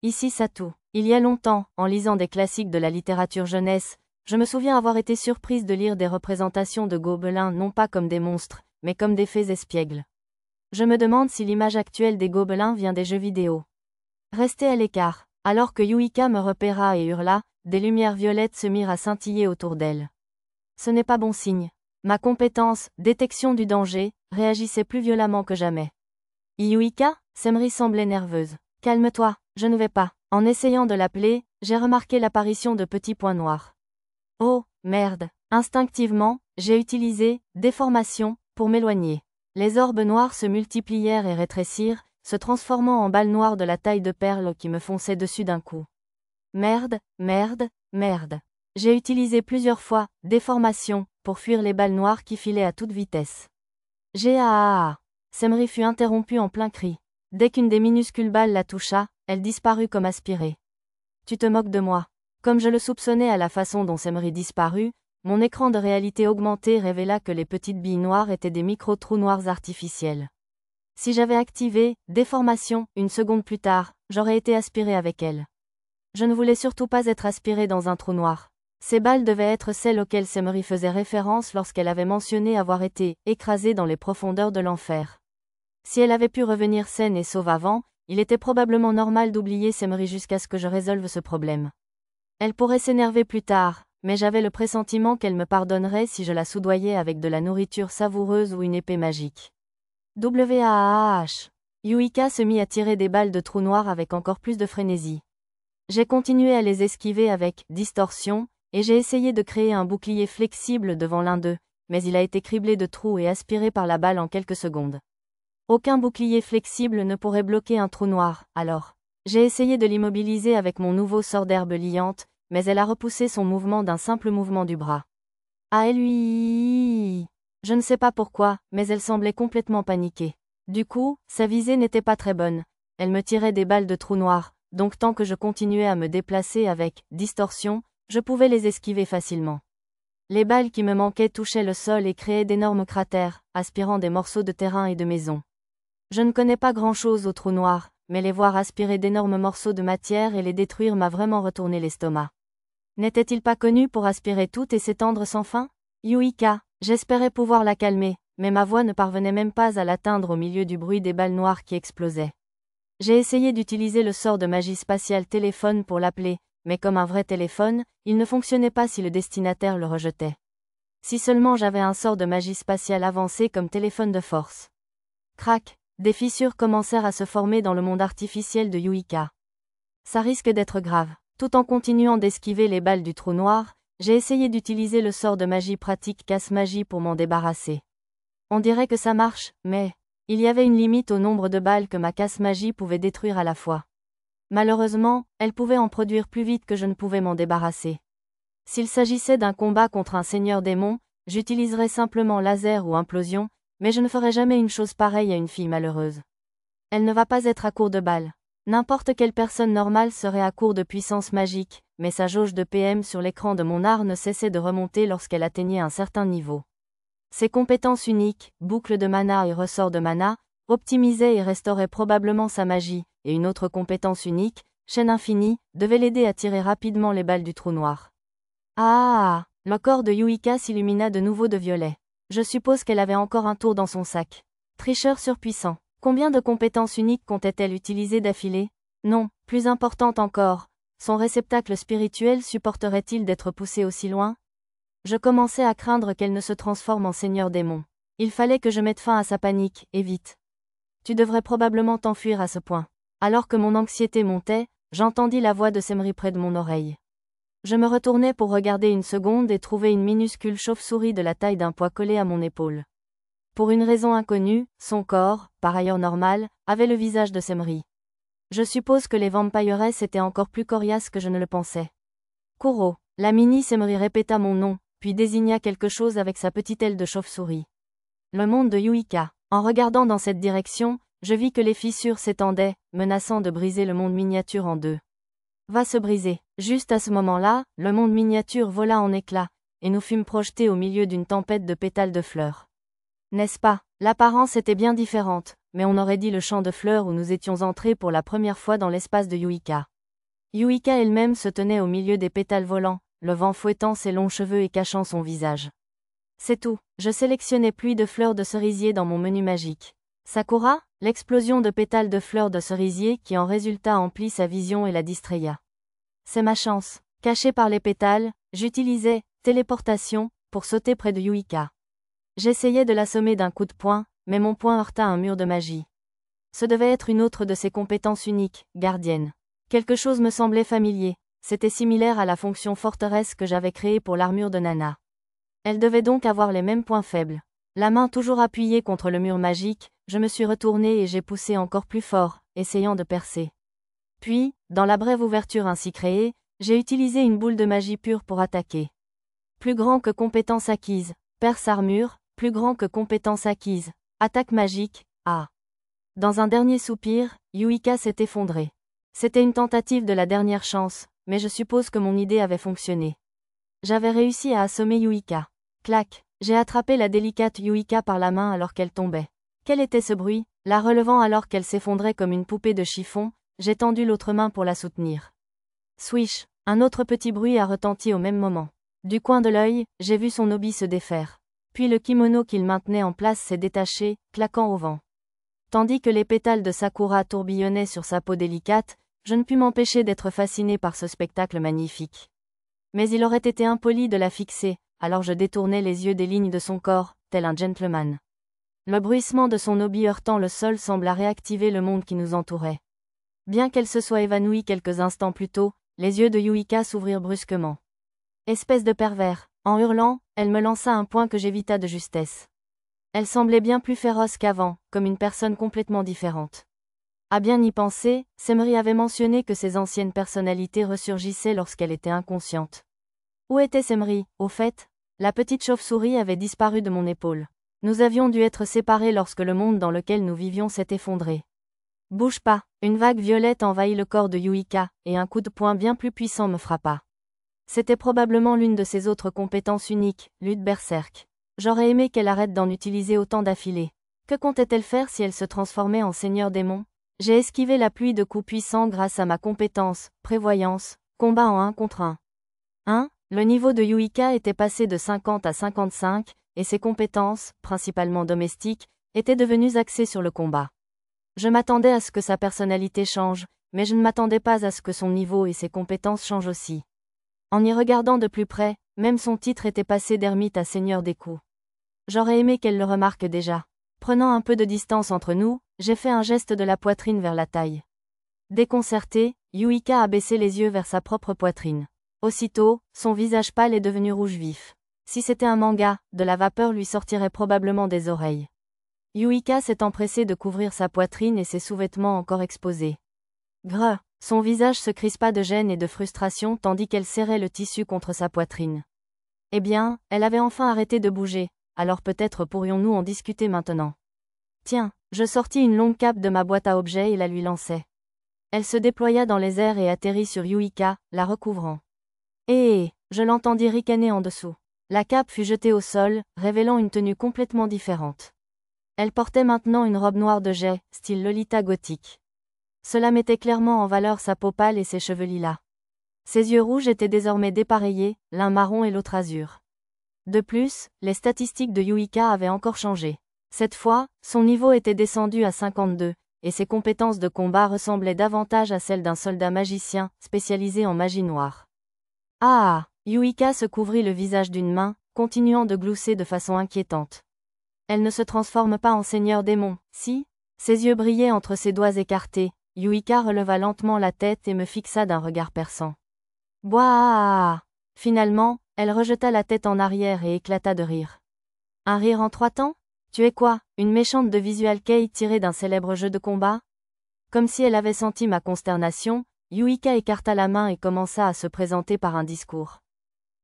Ici Satu. Il y a longtemps, en lisant des classiques de la littérature jeunesse, je me souviens avoir été surprise de lire des représentations de gobelins non pas comme des monstres, mais comme des fées espiègles. Je me demande si l'image actuelle des gobelins vient des jeux vidéo. Restée à l'écart, alors que Yuika me repéra et hurla, des lumières violettes se mirent à scintiller autour d'elle. Ce n'est pas bon signe. Ma compétence, détection du danger, réagissait plus violemment que jamais. Yuika, Semri semblait nerveuse. Calme-toi, je ne vais pas. En essayant de l'appeler, j'ai remarqué l'apparition de petits points noirs. Oh, merde. Instinctivement, j'ai utilisé déformation pour m'éloigner. Les orbes noirs se multiplièrent et rétrécirent, se transformant en balles noires de la taille de perles qui me fonçaient dessus d'un coup. Merde, merde, merde. J'ai utilisé plusieurs fois déformation pour fuir les balles noires qui filaient à toute vitesse. Semri fut interrompue en plein cri. Dès qu'une des minuscules balles la toucha, elle disparut comme aspirée. Tu te moques de moi. Comme je le soupçonnais à la façon dont Semri disparut, mon écran de réalité augmentée révéla que les petites billes noires étaient des micro-trous noirs artificiels. Si j'avais activé déformation une seconde plus tard, j'aurais été aspirée avec elle. Je ne voulais surtout pas être aspirée dans un trou noir. Ces balles devaient être celles auxquelles Semri faisait référence lorsqu'elle avait mentionné avoir été écrasée dans les profondeurs de l'enfer. Si elle avait pu revenir saine et sauve avant, il était probablement normal d'oublier Semri jusqu'à ce que je résolve ce problème. Elle pourrait s'énerver plus tard, mais j'avais le pressentiment qu'elle me pardonnerait si je la soudoyais avec de la nourriture savoureuse ou une épée magique. Yuika se mit à tirer des balles de trous noirs avec encore plus de frénésie. J'ai continué à les esquiver avec distorsion, et j'ai essayé de créer un bouclier flexible devant l'un d'eux, mais il a été criblé de trous et aspiré par la balle en quelques secondes. Aucun bouclier flexible ne pourrait bloquer un trou noir, alors. J'ai essayé de l'immobiliser avec mon nouveau sort d'herbe liante, mais elle a repoussé son mouvement d'un simple mouvement du bras. Je ne sais pas pourquoi, mais elle semblait complètement paniquée. Du coup, sa visée n'était pas très bonne. Elle me tirait des balles de trous noirs, donc tant que je continuais à me déplacer avec distorsion, je pouvais les esquiver facilement. Les balles qui me manquaient touchaient le sol et créaient d'énormes cratères, aspirant des morceaux de terrain et de maisons. Je ne connais pas grand-chose aux trous noirs, mais les voir aspirer d'énormes morceaux de matière et les détruire m'a vraiment retourné l'estomac. N'était-il pas connu pour aspirer tout et s'étendre sans fin? Yuika, j'espérais pouvoir la calmer, mais ma voix ne parvenait même pas à l'atteindre au milieu du bruit des balles noires qui explosaient. J'ai essayé d'utiliser le sort de magie spatiale téléphone pour l'appeler, mais comme un vrai téléphone, il ne fonctionnait pas si le destinataire le rejetait. Si seulement j'avais un sort de magie spatiale avancé comme téléphone de force. Crac, des fissures commencèrent à se former dans le monde artificiel de Yuika. Ça risque d'être grave. Tout en continuant d'esquiver les balles du trou noir, j'ai essayé d'utiliser le sort de magie pratique casse-magie pour m'en débarrasser. On dirait que ça marche, mais il y avait une limite au nombre de balles que ma casse-magie pouvait détruire à la fois. Malheureusement, elle pouvait en produire plus vite que je ne pouvais m'en débarrasser. S'il s'agissait d'un combat contre un seigneur démon, j'utiliserais simplement laser ou implosion, mais je ne ferais jamais une chose pareille à une fille malheureuse. Elle ne va pas être à court de balles. N'importe quelle personne normale serait à court de puissance magique, mais sa jauge de PM sur l'écran de mon art ne cessait de remonter lorsqu'elle atteignait un certain niveau. Ses compétences uniques, boucle de mana et ressort de mana, optimisaient et restauraient probablement sa magie, et une autre compétence unique, chaîne infinie, devait l'aider à tirer rapidement les balles du trou noir. Le corps de Yuika s'illumina de nouveau de violet. Je suppose qu'elle avait encore un tour dans son sac. Tricheur surpuissant. Combien de compétences uniques comptait-elle utiliser d'affilée? Non, plus importante encore, son réceptacle spirituel supporterait-il d'être poussé aussi loin? Je commençais à craindre qu'elle ne se transforme en seigneur démon. Il fallait que je mette fin à sa panique, et vite. Tu devrais probablement t'enfuir à ce point. Alors que mon anxiété montait, j'entendis la voix de Semri près de mon oreille. Je me retournai pour regarder une seconde et trouver une minuscule chauve-souris de la taille d'un pois collée à mon épaule. Pour une raison inconnue, son corps, par ailleurs normal, avait le visage de Semri. Je suppose que les vampiresses étaient encore plus coriaces que je ne le pensais. Kuro, la mini Semri répéta mon nom, puis désigna quelque chose avec sa petite aile de chauve-souris. Le monde de Yuika. En regardant dans cette direction, je vis que les fissures s'étendaient, menaçant de briser le monde miniature en deux. Va se briser. Juste à ce moment-là, le monde miniature vola en éclats, et nous fûmes projetés au milieu d'une tempête de pétales de fleurs. N'est-ce pas? L'apparence était bien différente, mais on aurait dit le champ de fleurs où nous étions entrés pour la première fois dans l'espace de Yuika. Yuika elle-même se tenait au milieu des pétales volants, le vent fouettant ses longs cheveux et cachant son visage. C'est tout, je sélectionnais pluie de fleurs de cerisier dans mon menu magique. Sakura, l'explosion de pétales de fleurs de cerisier qui en résulta emplit sa vision et la distraya. C'est ma chance. Caché par les pétales, j'utilisais téléportation pour sauter près de Yuika. J'essayais de l'assommer d'un coup de poing, mais mon poing heurta un mur de magie. Ce devait être une autre de ses compétences uniques, gardienne. Quelque chose me semblait familier, c'était similaire à la fonction forteresse que j'avais créée pour l'armure de Nana. Elle devait donc avoir les mêmes points faibles. La main toujours appuyée contre le mur magique, je me suis retournée et j'ai poussé encore plus fort, essayant de percer. Puis, dans la brève ouverture ainsi créée, j'ai utilisé une boule de magie pure pour attaquer. Plus grand que compétence acquise, perce armure, plus grand que compétence acquise, attaque magique, ah. Dans un dernier soupir, Yuika s'est effondrée. C'était une tentative de la dernière chance, mais je suppose que mon idée avait fonctionné. J'avais réussi à assommer Yuika. Clac, j'ai attrapé la délicate Yuika par la main alors qu'elle tombait. Quel était ce bruit? La relevant alors qu'elle s'effondrait comme une poupée de chiffon, j'ai tendu l'autre main pour la soutenir. Swish, un autre petit bruit a retenti au même moment. Du coin de l'œil, j'ai vu son obi se défaire. Puis le kimono qu'il maintenait en place s'est détaché, claquant au vent. Tandis que les pétales de Sakura tourbillonnaient sur sa peau délicate, je ne pus m'empêcher d'être fasciné par ce spectacle magnifique. Mais il aurait été impoli de la fixer, alors je détournai les yeux des lignes de son corps, tel un gentleman. Le bruissement de son obi heurtant le sol sembla réactiver le monde qui nous entourait. Bien qu'elle se soit évanouie quelques instants plus tôt, les yeux de Yuika s'ouvrirent brusquement. Espèce de pervers, en hurlant, elle me lança un poing que j'évita de justesse. Elle semblait bien plus féroce qu'avant, comme une personne complètement différente. À bien y penser, Semri avait mentionné que ses anciennes personnalités ressurgissaient lorsqu'elle était inconsciente. Où était Semri, au fait? La petite chauve-souris avait disparu de mon épaule. Nous avions dû être séparés lorsque le monde dans lequel nous vivions s'est effondré. Bouge pas, une vague violette envahit le corps de Yuika, et un coup de poing bien plus puissant me frappa. C'était probablement l'une de ses autres compétences uniques, lutte berserk. J'aurais aimé qu'elle arrête d'en utiliser autant d'affilée. Que comptait-elle faire si elle se transformait en seigneur démon? J'ai esquivé la pluie de coups puissants grâce à ma compétence, prévoyance, combat en 1 contre 1. 1. Le niveau de Yuika était passé de 50 à 55, et ses compétences, principalement domestiques, étaient devenues axées sur le combat. Je m'attendais à ce que sa personnalité change, mais je ne m'attendais pas à ce que son niveau et ses compétences changent aussi. En y regardant de plus près, même son titre était passé d'ermite à seigneur des coups. J'aurais aimé qu'elle le remarque déjà. Prenant un peu de distance entre nous, j'ai fait un geste de la poitrine vers la taille. Déconcertée, Yuika a baissé les yeux vers sa propre poitrine. Aussitôt, son visage pâle est devenu rouge vif. Si c'était un manga, de la vapeur lui sortirait probablement des oreilles. Yuika s'est empressée de couvrir sa poitrine et ses sous-vêtements encore exposés. Grrr, son visage se crispa de gêne et de frustration tandis qu'elle serrait le tissu contre sa poitrine. Eh bien, elle avait enfin arrêté de bouger, alors peut-être pourrions-nous en discuter maintenant. Tiens, je sortis une longue cape de ma boîte à objets et la lui lançai. Elle se déploya dans les airs et atterrit sur Yuika, la recouvrant. Je l'entendis ricaner en dessous. La cape fut jetée au sol, révélant une tenue complètement différente. Elle portait maintenant une robe noire de jais, style Lolita gothique. Cela mettait clairement en valeur sa peau pâle et ses cheveux lilas. Ses yeux rouges étaient désormais dépareillés, l'un marron et l'autre azur. De plus, les statistiques de Yuika avaient encore changé. Cette fois, son niveau était descendu à 52, et ses compétences de combat ressemblaient davantage à celles d'un soldat magicien, spécialisé en magie noire. Ah! Yuika se couvrit le visage d'une main, continuant de glousser de façon inquiétante. Elle ne se transforme pas en seigneur démon, si? Ses yeux brillaient entre ses doigts écartés. Yuika releva lentement la tête et me fixa d'un regard perçant. Boah! Finalement, elle rejeta la tête en arrière et éclata de rire. Un rire en 3 temps? Tu es quoi, une méchante de Visual Kei tirée d'un célèbre jeu de combat? Comme si elle avait senti ma consternation, Yuika écarta la main et commença à se présenter par un discours.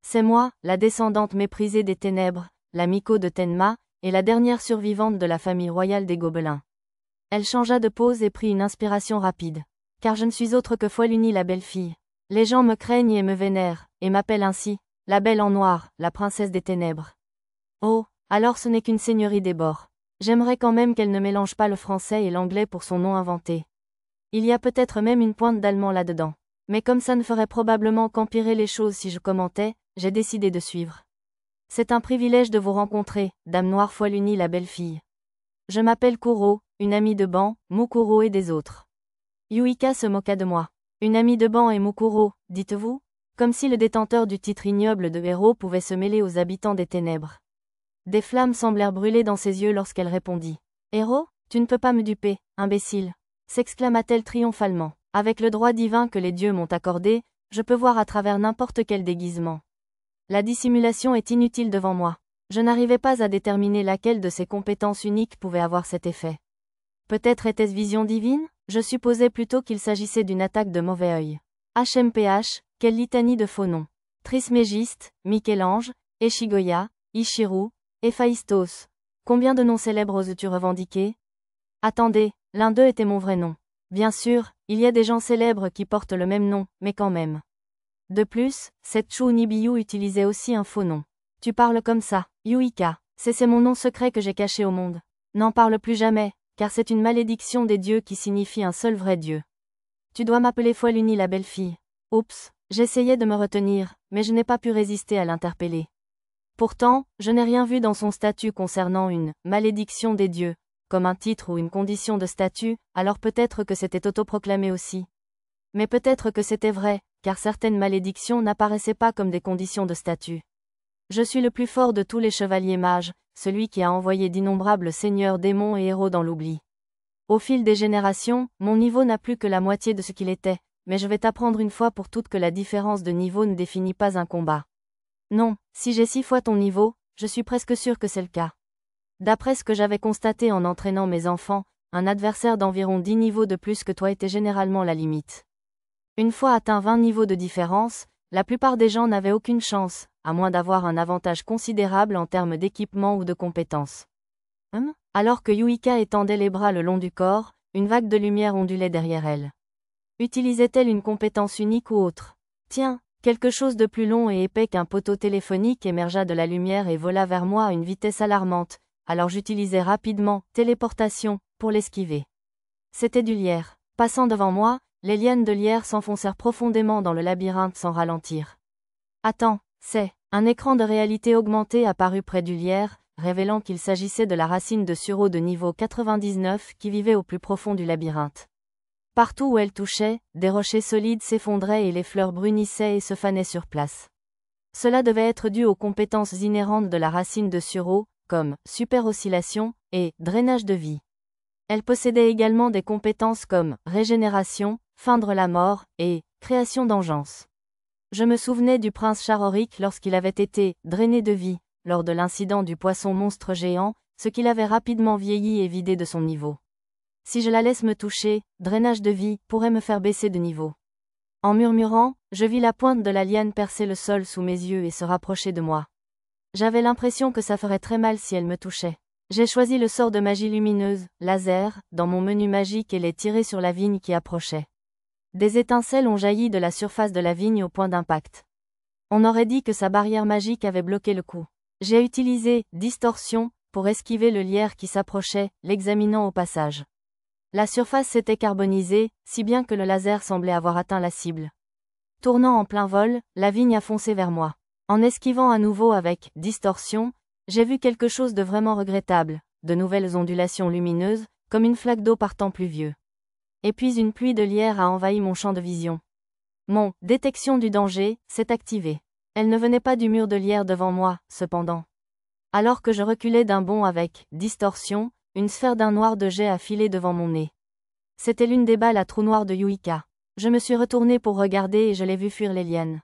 C'est moi, la descendante méprisée des ténèbres, la Miko de Tenma, et la dernière survivante de la famille royale des Gobelins. Elle changea de pose et prit une inspiration rapide. Car je ne suis autre que Foiluni la belle-fille. Les gens me craignent et me vénèrent, et m'appellent ainsi, la belle en noir, la princesse des ténèbres. Oh, alors ce n'est qu'une seigneurie des bords. J'aimerais quand même qu'elle ne mélange pas le français et l'anglais pour son nom inventé. Il y a peut-être même une pointe d'allemand là-dedans. Mais comme ça ne ferait probablement qu'empirer les choses si je commentais, j'ai décidé de suivre. C'est un privilège de vous rencontrer, Dame Noire Foilunie la belle fille. Je m'appelle Kuro, une amie de Ban, Mukuro et des autres. Yuika se moqua de moi. Une amie de Ban et Mukuro, dites-vous? Comme si le détenteur du titre ignoble de héros pouvait se mêler aux habitants des ténèbres. Des flammes semblèrent brûler dans ses yeux lorsqu'elle répondit. Héros? Tu ne peux pas me duper, imbécile, s'exclama-t-elle triomphalement. Avec le droit divin que les dieux m'ont accordé, je peux voir à travers n'importe quel déguisement. La dissimulation est inutile devant moi. Je n'arrivais pas à déterminer laquelle de ces compétences uniques pouvait avoir cet effet. Peut-être était-ce vision divine? Je supposais plutôt qu'il s'agissait d'une attaque de mauvais œil. HMPH, quelle litanie de faux noms. Trismégiste, Michel-Ange, Eshigoya, Ishiru, Héphaïstos. Combien de noms célèbres oses-tu revendiquer? Attendez, l'un d'eux était mon vrai nom. Bien sûr, il y a des gens célèbres qui portent le même nom, mais quand même. De plus, cette Chou Nibiyu utilisait aussi un faux nom. Tu parles comme ça, Yuika. C'est mon nom secret que j'ai caché au monde. N'en parle plus jamais, car c'est une malédiction des dieux qui signifie un seul vrai dieu. Tu dois m'appeler Foilunie la belle fille. Oups, j'essayais de me retenir, mais je n'ai pas pu résister à l'interpeller. Pourtant, je n'ai rien vu dans son statut concernant une malédiction des dieux, comme un titre ou une condition de statut, alors peut-être que c'était autoproclamé aussi. Mais peut-être que c'était vrai, car certaines malédictions n'apparaissaient pas comme des conditions de statut. Je suis le plus fort de tous les chevaliers mages, celui qui a envoyé d'innombrables seigneurs démons et héros dans l'oubli. Au fil des générations, mon niveau n'a plus que la moitié de ce qu'il était, mais je vais t'apprendre une fois pour toutes que la différence de niveau ne définit pas un combat. Non, si j'ai 6 fois ton niveau, je suis presque sûr que c'est le cas. D'après ce que j'avais constaté en entraînant mes enfants, un adversaire d'environ 10 niveaux de plus que toi était généralement la limite. Une fois atteint 20 niveaux de différence, la plupart des gens n'avaient aucune chance, à moins d'avoir un avantage considérable en termes d'équipement ou de compétences. Alors que Yuika étendait les bras le long du corps, une vague de lumière ondulait derrière elle. Utilisait-elle une compétence unique ou autre? Tiens, quelque chose de plus long et épais qu'un poteau téléphonique émergea de la lumière et vola vers moi à une vitesse alarmante, alors j'utilisai rapidement « téléportation » pour l'esquiver. C'était du lierre. Passant devant moi, les lianes de lierre s'enfoncèrent profondément dans le labyrinthe sans ralentir. Attends, c'est... Un écran de réalité augmentée apparut près du lierre, révélant qu'il s'agissait de la racine de sureau de niveau 99 qui vivait au plus profond du labyrinthe. Partout où elle touchait, des rochers solides s'effondraient et les fleurs brunissaient et se fanaient sur place. Cela devait être dû aux compétences inhérentes de la racine de sureau, comme super oscillation et drainage de vie. Elle possédait également des compétences comme régénération, feindre la mort et création d'engeance. Je me souvenais du prince Charoric lorsqu'il avait été drainé de vie, lors de l'incident du poisson monstre géant, ce qui l'avait rapidement vieilli et vidé de son niveau. Si je la laisse me toucher, drainage de vie pourrait me faire baisser de niveau. En murmurant, je vis la pointe de la liane percer le sol sous mes yeux et se rapprocher de moi. J'avais l'impression que ça ferait très mal si elle me touchait. J'ai choisi le sort de magie lumineuse, laser, dans mon menu magique et l'ai tiré sur la vigne qui approchait. Des étincelles ont jailli de la surface de la vigne au point d'impact. On aurait dit que sa barrière magique avait bloqué le coup. J'ai utilisé « distorsion » pour esquiver le lierre qui s'approchait, l'examinant au passage. La surface s'était carbonisée, si bien que le laser semblait avoir atteint la cible. Tournant en plein vol, la vigne a foncé vers moi. En esquivant à nouveau avec « distorsion », j'ai vu quelque chose de vraiment regrettable, de nouvelles ondulations lumineuses, comme une flaque d'eau par temps pluvieux. Et puis une pluie de lierre a envahi mon champ de vision. Mon « détection du danger » s'est activée. Elle ne venait pas du mur de lierre devant moi, cependant. Alors que je reculais d'un bond avec « distorsion », une sphère d'un noir de jet a filé devant mon nez. C'était l'une des balles à trou noir de Yuika. Je me suis retourné pour regarder et je l'ai vu fuir les lianes.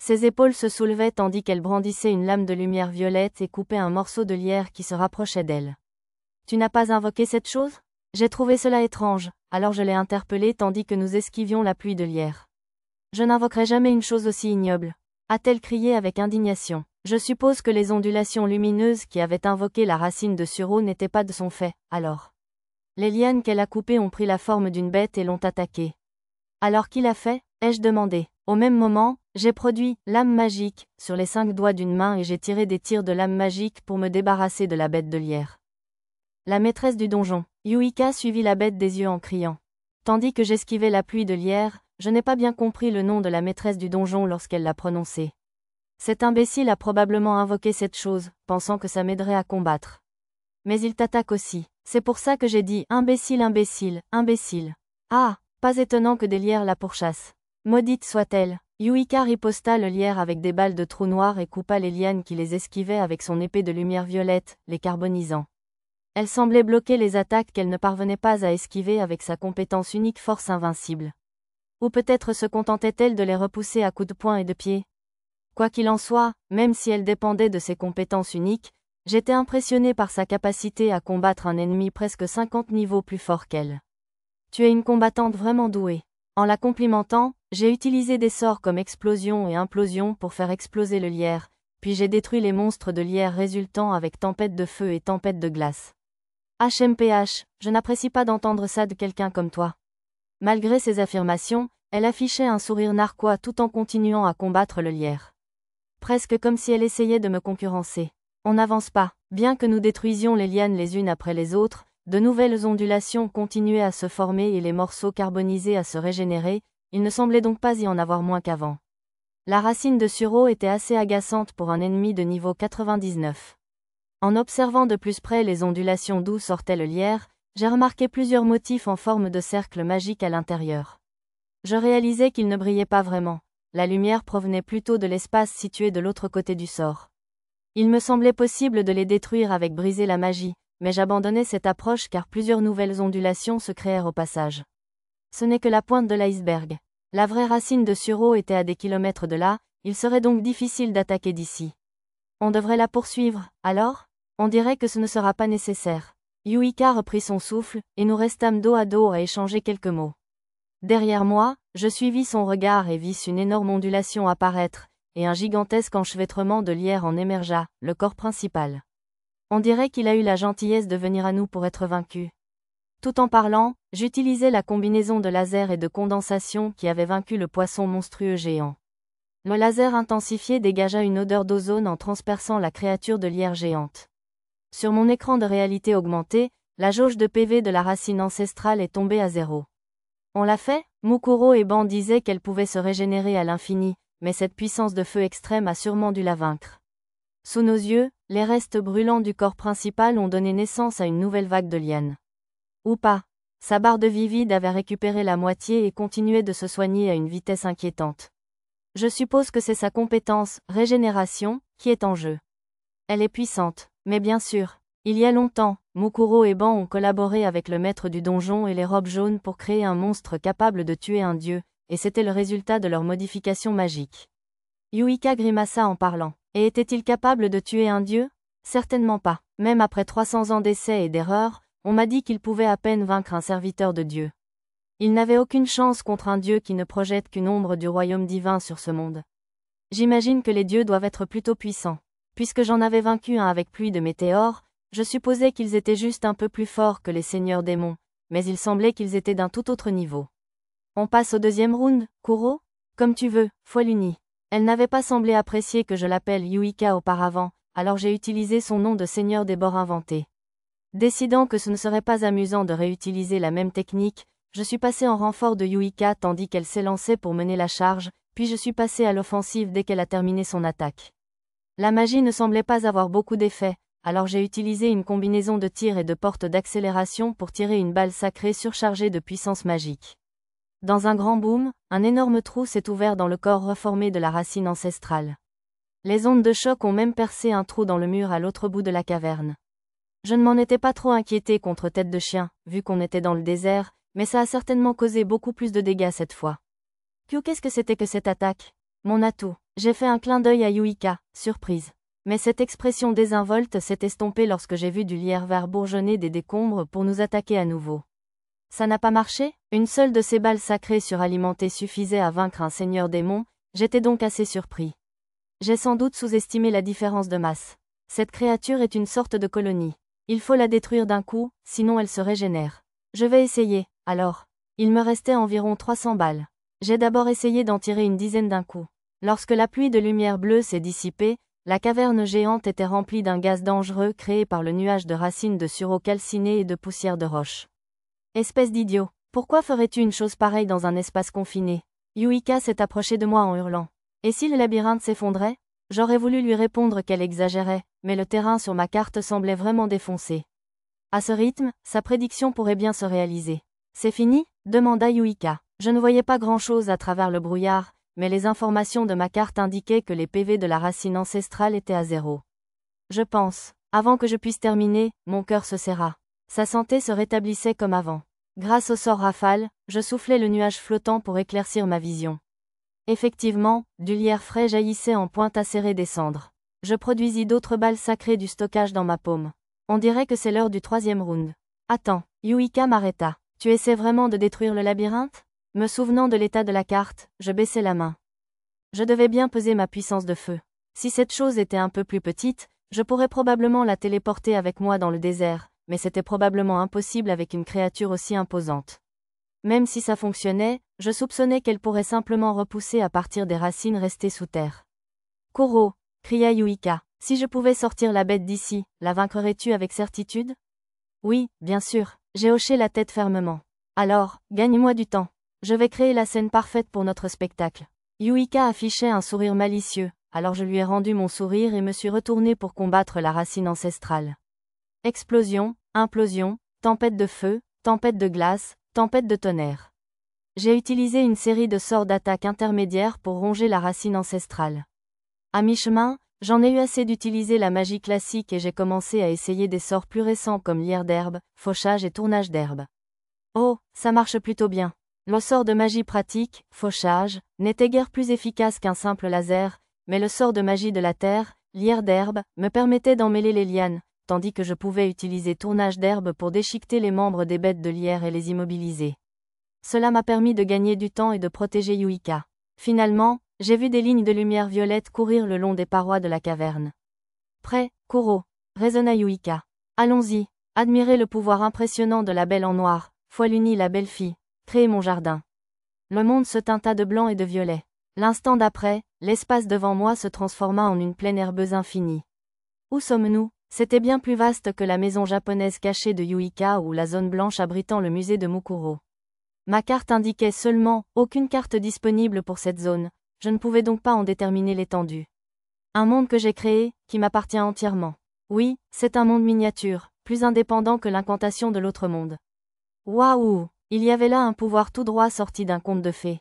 Ses épaules se soulevaient tandis qu'elle brandissait une lame de lumière violette et coupait un morceau de lierre qui se rapprochait d'elle. Tu n'as pas invoqué cette chose? J'ai trouvé cela étrange, alors je l'ai interpellée tandis que nous esquivions la pluie de lierre. Je n'invoquerai jamais une chose aussi ignoble, a-t-elle crié avec indignation. Je suppose que les ondulations lumineuses qui avaient invoqué la racine de sureau n'étaient pas de son fait, alors. Les lianes qu'elle a coupées ont pris la forme d'une bête et l'ont attaquée. Alors qui l'a fait? Ai-je demandé. Au même moment, j'ai produit « lame magique » sur les 5 doigts d'une main et j'ai tiré des tirs de lame magique pour me débarrasser de la bête de lierre. La maîtresse du donjon, Yuika suivit la bête des yeux en criant. Tandis que j'esquivais la pluie de lierre, je n'ai pas bien compris le nom de la maîtresse du donjon lorsqu'elle l'a prononcé. Cet imbécile a probablement invoqué cette chose, pensant que ça m'aiderait à combattre. Mais il t'attaque aussi. C'est pour ça que j'ai dit imbécile, imbécile, imbécile. Ah, pas étonnant que des lierres la pourchassent. Maudite soit-elle. Yuika riposta le lierre avec des balles de trous noirs et coupa les lianes qui les esquivaient avec son épée de lumière violette, les carbonisant. Elle semblait bloquer les attaques qu'elle ne parvenait pas à esquiver avec sa compétence unique force invincible. Ou peut-être se contentait-elle de les repousser à coups de poing et de pied. Quoi qu'il en soit, même si elle dépendait de ses compétences uniques, j'étais impressionné par sa capacité à combattre un ennemi presque 50 niveaux plus fort qu'elle. Tu es une combattante vraiment douée. En la complimentant, j'ai utilisé des sorts comme explosion et implosion pour faire exploser le lierre, puis j'ai détruit les monstres de lierre résultant avec tempête de feu et tempête de glace. HMPH, je n'apprécie pas d'entendre ça de quelqu'un comme toi. Malgré ces affirmations, elle affichait un sourire narquois tout en continuant à combattre le lierre. Presque comme si elle essayait de me concurrencer. On n'avance pas. Bien que nous détruisions les lianes les unes après les autres, de nouvelles ondulations continuaient à se former et les morceaux carbonisés à se régénérer, il ne semblait donc pas y en avoir moins qu'avant. La racine de sureau était assez agaçante pour un ennemi de niveau 99. En observant de plus près les ondulations d'où sortait le lierre, j'ai remarqué plusieurs motifs en forme de cercle magique à l'intérieur. Je réalisais qu'ils ne brillaient pas vraiment. La lumière provenait plutôt de l'espace situé de l'autre côté du sort. Il me semblait possible de les détruire avec briser la magie, mais j'abandonnais cette approche car plusieurs nouvelles ondulations se créèrent au passage. Ce n'est que la pointe de l'iceberg. La vraie racine de sureau était à des kilomètres de là, il serait donc difficile d'attaquer d'ici. On devrait la poursuivre, alors? On dirait que ce ne sera pas nécessaire. Yuika reprit son souffle, et nous restâmes dos à dos à échanger quelques mots. Derrière moi, je suivis son regard et vis une énorme ondulation apparaître, et un gigantesque enchevêtrement de lierre en émergea, le corps principal. On dirait qu'il a eu la gentillesse de venir à nous pour être vaincu. Tout en parlant, j'utilisais la combinaison de laser et de condensation qui avait vaincu le poisson monstrueux géant. Le laser intensifié dégagea une odeur d'ozone en transperçant la créature de lierre géante. Sur mon écran de réalité augmentée, la jauge de PV de la racine ancestrale est tombée à 0. On l'a fait? Mukuro et Ban disaient qu'elle pouvait se régénérer à l'infini, mais cette puissance de feu extrême a sûrement dû la vaincre. Sous nos yeux, les restes brûlants du corps principal ont donné naissance à une nouvelle vague de lianes. Ou pas. Sa barre de vie vide avait récupéré la moitié et continuait de se soigner à une vitesse inquiétante. Je suppose que c'est sa compétence, régénération, qui est en jeu. Elle est puissante, mais bien sûr. Il y a longtemps, Mukuro et Ban ont collaboré avec le maître du donjon et les robes jaunes pour créer un monstre capable de tuer un dieu, et c'était le résultat de leur modification magique. Yuika grimaça en parlant. Et était-il capable de tuer un dieu? Certainement pas. Même après 300 ans d'essais et d'erreurs, on m'a dit qu'il pouvait à peine vaincre un serviteur de Dieu. Il n'avait aucune chance contre un dieu qui ne projette qu'une ombre du royaume divin sur ce monde. J'imagine que les dieux doivent être plutôt puissants. Puisque j'en avais vaincu un avec pluie de météores, je supposais qu'ils étaient juste un peu plus forts que les seigneurs démons, mais il semblait qu'ils étaient d'un tout autre niveau. On passe au deuxième round, Kuro? Comme tu veux, foi l'unie. Elle n'avait pas semblé apprécier que je l'appelle Yuika auparavant, alors j'ai utilisé son nom de seigneur des bords inventé. Décidant que ce ne serait pas amusant de réutiliser la même technique, je suis passé en renfort de Yuika tandis qu'elle s'élançait pour mener la charge, puis je suis passé à l'offensive dès qu'elle a terminé son attaque. La magie ne semblait pas avoir beaucoup d'effet, alors j'ai utilisé une combinaison de tir et de porte d'accélération pour tirer une balle sacrée surchargée de puissance magique. Dans un grand boom, un énorme trou s'est ouvert dans le corps reformé de la racine ancestrale. Les ondes de choc ont même percé un trou dans le mur à l'autre bout de la caverne. Je ne m'en étais pas trop inquiété contre Tête de Chien, vu qu'on était dans le désert, mais ça a certainement causé beaucoup plus de dégâts cette fois. Qu'est-ce que c'était que cette attaque? Mon atout. J'ai fait un clin d'œil à Yuika, surprise. Mais cette expression désinvolte s'est estompée lorsque j'ai vu du lierre vert bourgeonner des décombres pour nous attaquer à nouveau. Ça n'a pas marché? Une seule de ces balles sacrées suralimentées suffisait à vaincre un seigneur démon, j'étais donc assez surpris. J'ai sans doute sous-estimé la différence de masse. Cette créature est une sorte de colonie. Il faut la détruire d'un coup, sinon elle se régénère. Je vais essayer, alors. Il me restait environ 300 balles. J'ai d'abord essayé d'en tirer une dizaine d'un coup. Lorsque la pluie de lumière bleue s'est dissipée, la caverne géante était remplie d'un gaz dangereux créé par le nuage de racines de sureau calciné et de poussière de roche. Espèce d'idiot, pourquoi ferais-tu une chose pareille dans un espace confiné? Yuika s'est approchée de moi en hurlant. Et si le labyrinthe s'effondrait? J'aurais voulu lui répondre qu'elle exagérait, mais le terrain sur ma carte semblait vraiment défoncé. À ce rythme, sa prédiction pourrait bien se réaliser. C'est fini? Demanda Yuika. Je ne voyais pas grand-chose à travers le brouillard, mais les informations de ma carte indiquaient que les PV de la racine ancestrale étaient à 0. Je pense. Avant que je puisse terminer, mon cœur se serra. Sa santé se rétablissait comme avant. Grâce au sort rafale, je soufflais le nuage flottant pour éclaircir ma vision. Effectivement, du lierre frais jaillissait en pointe acérée des cendres. Je produisis d'autres balles sacrées du stockage dans ma paume. On dirait que c'est l'heure du 3e round. Attends, Yuika m'arrêta. Tu essaies vraiment de détruire le labyrinthe? Me souvenant de l'état de la carte, je baissai la main. Je devais bien peser ma puissance de feu. Si cette chose était un peu plus petite, je pourrais probablement la téléporter avec moi dans le désert, mais c'était probablement impossible avec une créature aussi imposante. Même si ça fonctionnait, je soupçonnais qu'elle pourrait simplement repousser à partir des racines restées sous terre. Koro, cria Yuika, si je pouvais sortir la bête d'ici, la vaincrais-tu avec certitude? Oui, bien sûr, j'ai hoché la tête fermement. Alors, gagne-moi du temps. Je vais créer la scène parfaite pour notre spectacle. Yuika affichait un sourire malicieux, alors je lui ai rendu mon sourire et me suis retourné pour combattre la racine ancestrale. Explosion, implosion, tempête de feu, tempête de glace, tempête de tonnerre. J'ai utilisé une série de sorts d'attaque intermédiaires pour ronger la racine ancestrale. À mi-chemin, j'en ai eu assez d'utiliser la magie classique et j'ai commencé à essayer des sorts plus récents comme lierre d'herbe, fauchage et tournage d'herbe. Oh, ça marche plutôt bien. Le sort de magie pratique, fauchage, n'était guère plus efficace qu'un simple laser, mais le sort de magie de la terre, lierre d'herbe, me permettait d'emmêler les lianes, tandis que je pouvais utiliser tournage d'herbe pour déchiqueter les membres des bêtes de lierre et les immobiliser. Cela m'a permis de gagner du temps et de protéger Yuika. Finalement, j'ai vu des lignes de lumière violette courir le long des parois de la caverne. Prêt, Koro, résonna Yuika. Allons-y, admirez le pouvoir impressionnant de la belle en noir, foile unie la belle fille, créez mon jardin. Le monde se teinta de blanc et de violet. L'instant d'après, l'espace devant moi se transforma en une plaine herbeuse infinie. Où sommes-nous? C'était bien plus vaste que la maison japonaise cachée de Yuika ou la zone blanche abritant le musée de Mukuro. Ma carte indiquait seulement « aucune carte disponible pour cette zone », je ne pouvais donc pas en déterminer l'étendue. Un monde que j'ai créé, qui m'appartient entièrement. Oui, c'est un monde miniature, plus indépendant que l'incantation de l'autre monde. Waouh! Il y avait là un pouvoir tout droit sorti d'un conte de fées.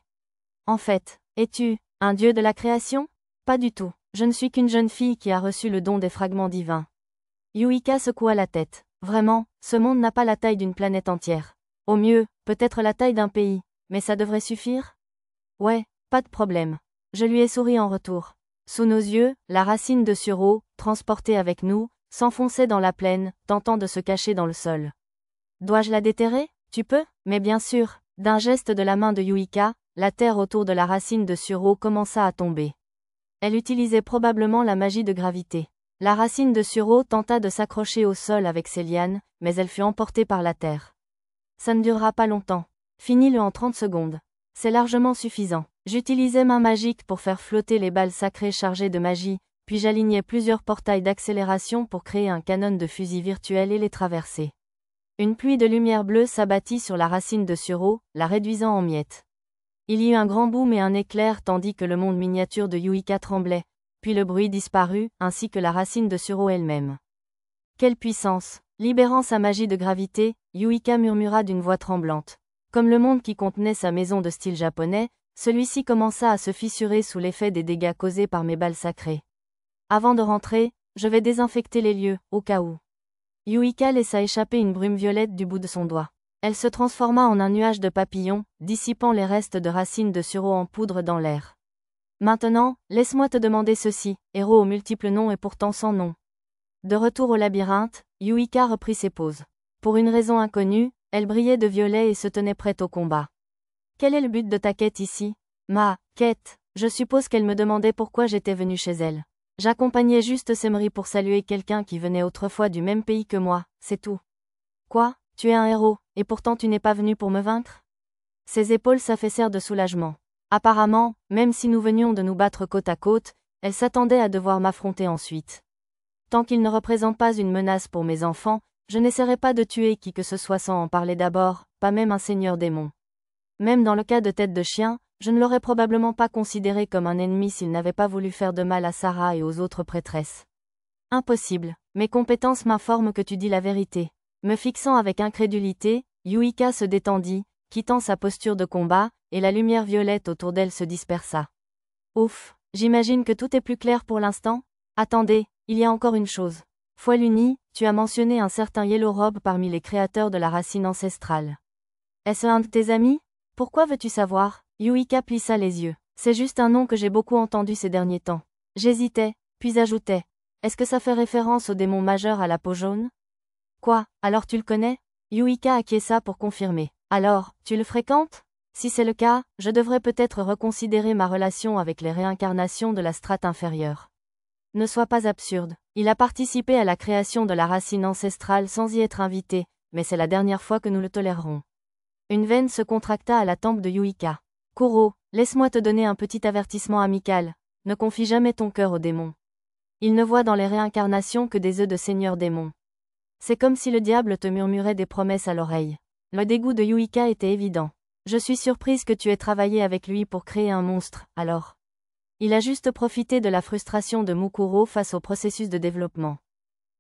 En fait, es-tu un dieu de la création? Pas du tout, je ne suis qu'une jeune fille qui a reçu le don des fragments divins. Yuika secoua la tête. Vraiment, ce monde n'a pas la taille d'une planète entière. Au mieux, peut-être la taille d'un pays, mais ça devrait suffire? Ouais, pas de problème. Je lui ai souri en retour. Sous nos yeux, la racine de sureau, transportée avec nous, s'enfonçait dans la plaine, tentant de se cacher dans le sol. Dois-je la déterrer? Tu peux? Mais bien sûr, d'un geste de la main de Yuika, la terre autour de la racine de sureau commença à tomber. Elle utilisait probablement la magie de gravité. La racine de sureau tenta de s'accrocher au sol avec ses lianes, mais elle fut emportée par la terre. Ça ne durera pas longtemps. Finis-le en 30 secondes. C'est largement suffisant. J'utilisais ma magique pour faire flotter les balles sacrées chargées de magie, puis j'alignais plusieurs portails d'accélération pour créer un canon de fusil virtuel et les traverser. Une pluie de lumière bleue s'abattit sur la racine de sureau, la réduisant en miettes. Il y eut un grand boom et un éclair tandis que le monde miniature de Yuika tremblait, puis le bruit disparut, ainsi que la racine de sureau elle-même. Quelle puissance! Libérant sa magie de gravité, Yuika murmura d'une voix tremblante. Comme le monde qui contenait sa maison de style japonais, celui-ci commença à se fissurer sous l'effet des dégâts causés par mes balles sacrées. Avant de rentrer, je vais désinfecter les lieux, au cas où. Yuika laissa échapper une brume violette du bout de son doigt. Elle se transforma en un nuage de papillons, dissipant les restes de racines de sureau en poudre dans l'air. Maintenant, laisse-moi te demander ceci, héros aux multiples noms et pourtant sans nom. De retour au labyrinthe, Yuika reprit ses poses. Pour une raison inconnue, elle brillait de violet et se tenait prête au combat. Quel est le but de ta quête ici? Ma quête, je suppose qu'elle me demandait pourquoi j'étais venu chez elle. J'accompagnais juste Semri pour saluer quelqu'un qui venait autrefois du même pays que moi, c'est tout. Quoi? Tu es un héros, et pourtant tu n'es pas venu pour me vaincre? Ses épaules s'affaissèrent de soulagement. Apparemment, même si nous venions de nous battre côte à côte, elle s'attendait à devoir m'affronter ensuite. Tant qu'il ne représente pas une menace pour mes enfants, je n'essaierai pas de tuer qui que ce soit sans en parler d'abord, pas même un seigneur démon. Même dans le cas de tête de chien, Je ne l'aurais probablement pas considéré comme un ennemi s'il n'avait pas voulu faire de mal à Sarah et aux autres prêtresses. Impossible. Mes compétences m'informent que tu dis la vérité. Me fixant avec incrédulité, Yuika se détendit, quittant sa posture de combat, et la lumière violette autour d'elle se dispersa. Ouf, j'imagine que tout est plus clair pour l'instant? Attendez, il y a encore une chose. Foiluni, tu as mentionné un certain Yellow Robe parmi les créateurs de la racine ancestrale. Est-ce un de tes amis? Pourquoi veux-tu savoir? Yuika plissa les yeux. C'est juste un nom que j'ai beaucoup entendu ces derniers temps. J'hésitais, puis ajoutais. Est-ce que ça fait référence au démon majeur à la peau jaune? Quoi, alors tu le connais? Yuika acquiesça pour confirmer. Alors, tu le fréquentes? Si c'est le cas, je devrais peut-être reconsidérer ma relation avec les réincarnations de la strate inférieure. Ne sois pas absurde. Il a participé à la création de la racine ancestrale sans y être invité, mais c'est la dernière fois que nous le tolérerons. Une veine se contracta à la tempe de Yuika. Kuro, laisse-moi te donner un petit avertissement amical. Ne confie jamais ton cœur aux démons. Il ne voit dans les réincarnations que des œufs de seigneur démon. C'est comme si le diable te murmurait des promesses à l'oreille. Le dégoût de Yuika était évident. Je suis surprise que tu aies travaillé avec lui pour créer un monstre, alors. Il a juste profité de la frustration de Mukuro face au processus de développement.